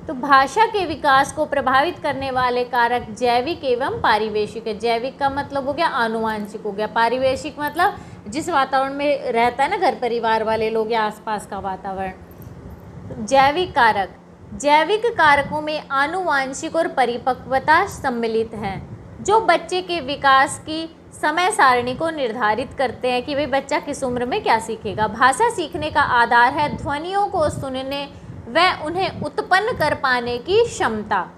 Speaker 1: तो भाषा के विकास को प्रभावित करने वाले कारक जैविक एवं पारिवेशिक है। जैविक का मतलब हो गया आनुवांशिक हो गया, पारिवेशिक मतलब जिस वातावरण में रहता है ना घर परिवार वाले लोग या आसपास का वातावरण। जैविक कारक, जैविक कारकों में आनुवांशिक और परिपक्वता सम्मिलित है जो बच्चे के विकास की समय सारणी को निर्धारित करते हैं कि भाई बच्चा किस उम्र में क्या सीखेगा। भाषा सीखने का आधार है ध्वनियों को सुनने व उन्हें उत्पन्न कर पाने की क्षमता।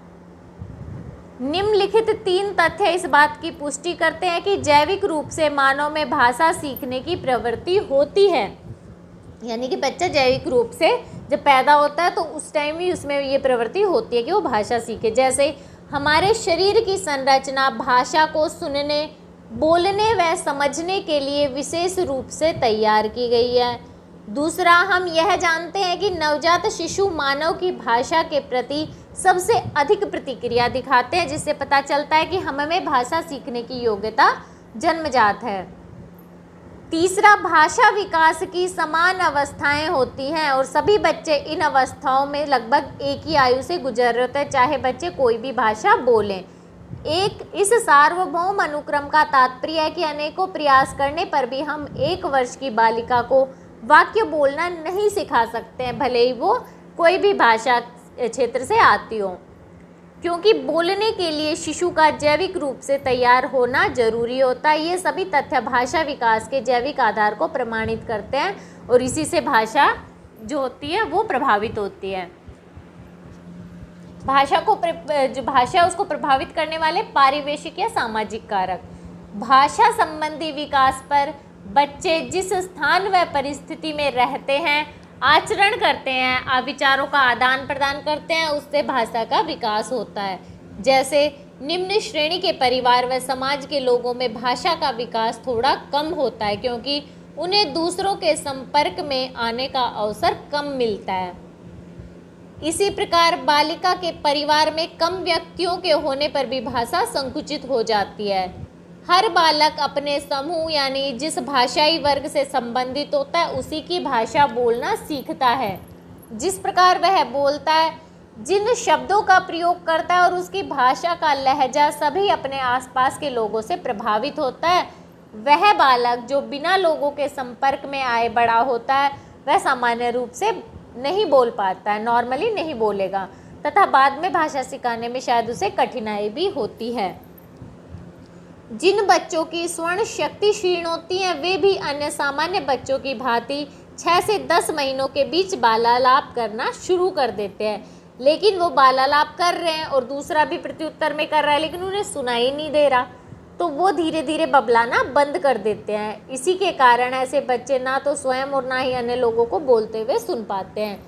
Speaker 1: निम्नलिखित 3 तथ्य इस बात की पुष्टि करते हैं कि जैविक रूप से मानव में भाषा सीखने की प्रवृत्ति होती है। यानी कि बच्चा जैविक रूप से जब पैदा होता है तो उस टाइम ही उसमें ये प्रवृत्ति होती है कि वो भाषा सीखे। जैसे हमारे शरीर की संरचना भाषा को सुनने, बोलने व समझने के लिए विशेष रूप से तैयार की गई है। दूसरा, हम यह जानते हैं कि नवजात शिशु मानव की भाषा के प्रति सबसे अधिक प्रतिक्रिया दिखाते हैं, जिससे पता चलता है कि हमें भाषा सीखने की योग्यता जन्मजात है। तीसरा, भाषा विकास की समान अवस्थाएं होती हैं और सभी बच्चे इन अवस्थाओं में लगभग एक ही आयु से गुजर रहे होते हैं, चाहे बच्चे कोई भी भाषा बोलें। इस सार्वभौम अनुक्रम का तात्पर्य है कि अनेकों प्रयास करने पर भी हम 1 वर्ष की बालिका को वाक्य बोलना नहीं सिखा सकते हैं, भले ही वो कोई भी भाषा क्षेत्र से आती हो, क्योंकि बोलने के लिए शिशु का जैविक रूप से तैयार होना जरूरी होता है। ये सभी तथ्य भाषा विकास के जैविक आधार को प्रमाणित करते हैं और इसी से भाषा जो होती है वो प्रभावित होती है। जो भाषा है उसको प्रभावित करने वाले पारिवेशिक या सामाजिक कारक। भाषा संबंधी विकास पर बच्चे जिस स्थान व परिस्थिति में रहते हैं, आचरण करते हैं, विचारों का आदान प्रदान करते हैं, उससे भाषा का विकास होता है। जैसे निम्न श्रेणी के परिवार व समाज के लोगों में भाषा का विकास थोड़ा कम होता है, क्योंकि उन्हें दूसरों के संपर्क में आने का अवसर कम मिलता है। इसी प्रकार बालिका के परिवार में कम व्यक्तियों के होने पर भी भाषा संकुचित हो जाती है। हर बालक अपने समूह यानी जिस भाषाई वर्ग से संबंधित होता है उसी की भाषा बोलना सीखता है। जिस प्रकार वह बोलता है, जिन शब्दों का प्रयोग करता है और उसकी भाषा का लहजा सभी अपने आसपास के लोगों से प्रभावित होता है। वह बालक जो बिना लोगों के संपर्क में आए बड़ा होता है, वह सामान्य रूप से नहीं बोल पाता है, नॉर्मली नहीं बोलेगा, तथा बाद में भाषा सिखाने में शायद उसे कठिनाई भी होती है। जिन बच्चों की स्वर्ण शक्ति क्षीण होती है, वे भी अन्य सामान्य बच्चों की भांति 6 से 10 महीनों के बीच बालालाप करना शुरू कर देते हैं। लेकिन वो बालालाप कर रहे हैं और दूसरा भी प्रत्युत्तर में कर रहा है, लेकिन उन्हें सुनाई नहीं दे रहा, तो वो धीरे धीरे बबलाना बंद कर देते हैं। इसी के कारण ऐसे बच्चे ना तो स्वयं और ना ही अन्य लोगों को बोलते हुए सुन पाते हैं।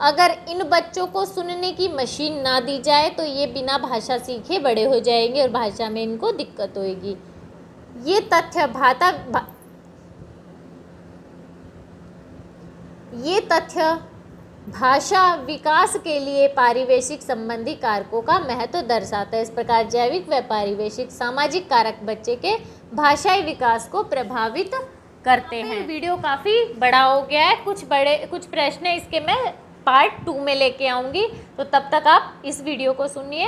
Speaker 1: अगर इन बच्चों को सुनने की मशीन ना दी जाए तो ये बिना भाषा सीखे बड़े हो जाएंगे और भाषा में इनको दिक्कत होगी। ये तथ्य भाषा विकास के लिए पारिवेशिक संबंधी कारकों का महत्व दर्शाता है। इस प्रकार जैविक व पारिवेशिक सामाजिक कारक बच्चे के भाषाई विकास को प्रभावित करते हैं। वीडियो काफ़ी बड़ा हो गया है, कुछ प्रश्न इसके मैं पार्ट 2 में लेके आऊँगी, तो तब तक आप इस वीडियो को सुनिए।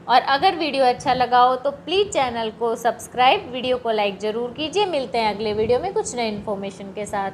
Speaker 1: और अगर वीडियो अच्छा लगा हो तो प्लीज़ चैनल को सब्सक्राइब, वीडियो को लाइक ज़रूर कीजिए। मिलते हैं अगले वीडियो में कुछ नए इन्फॉर्मेशन के साथ।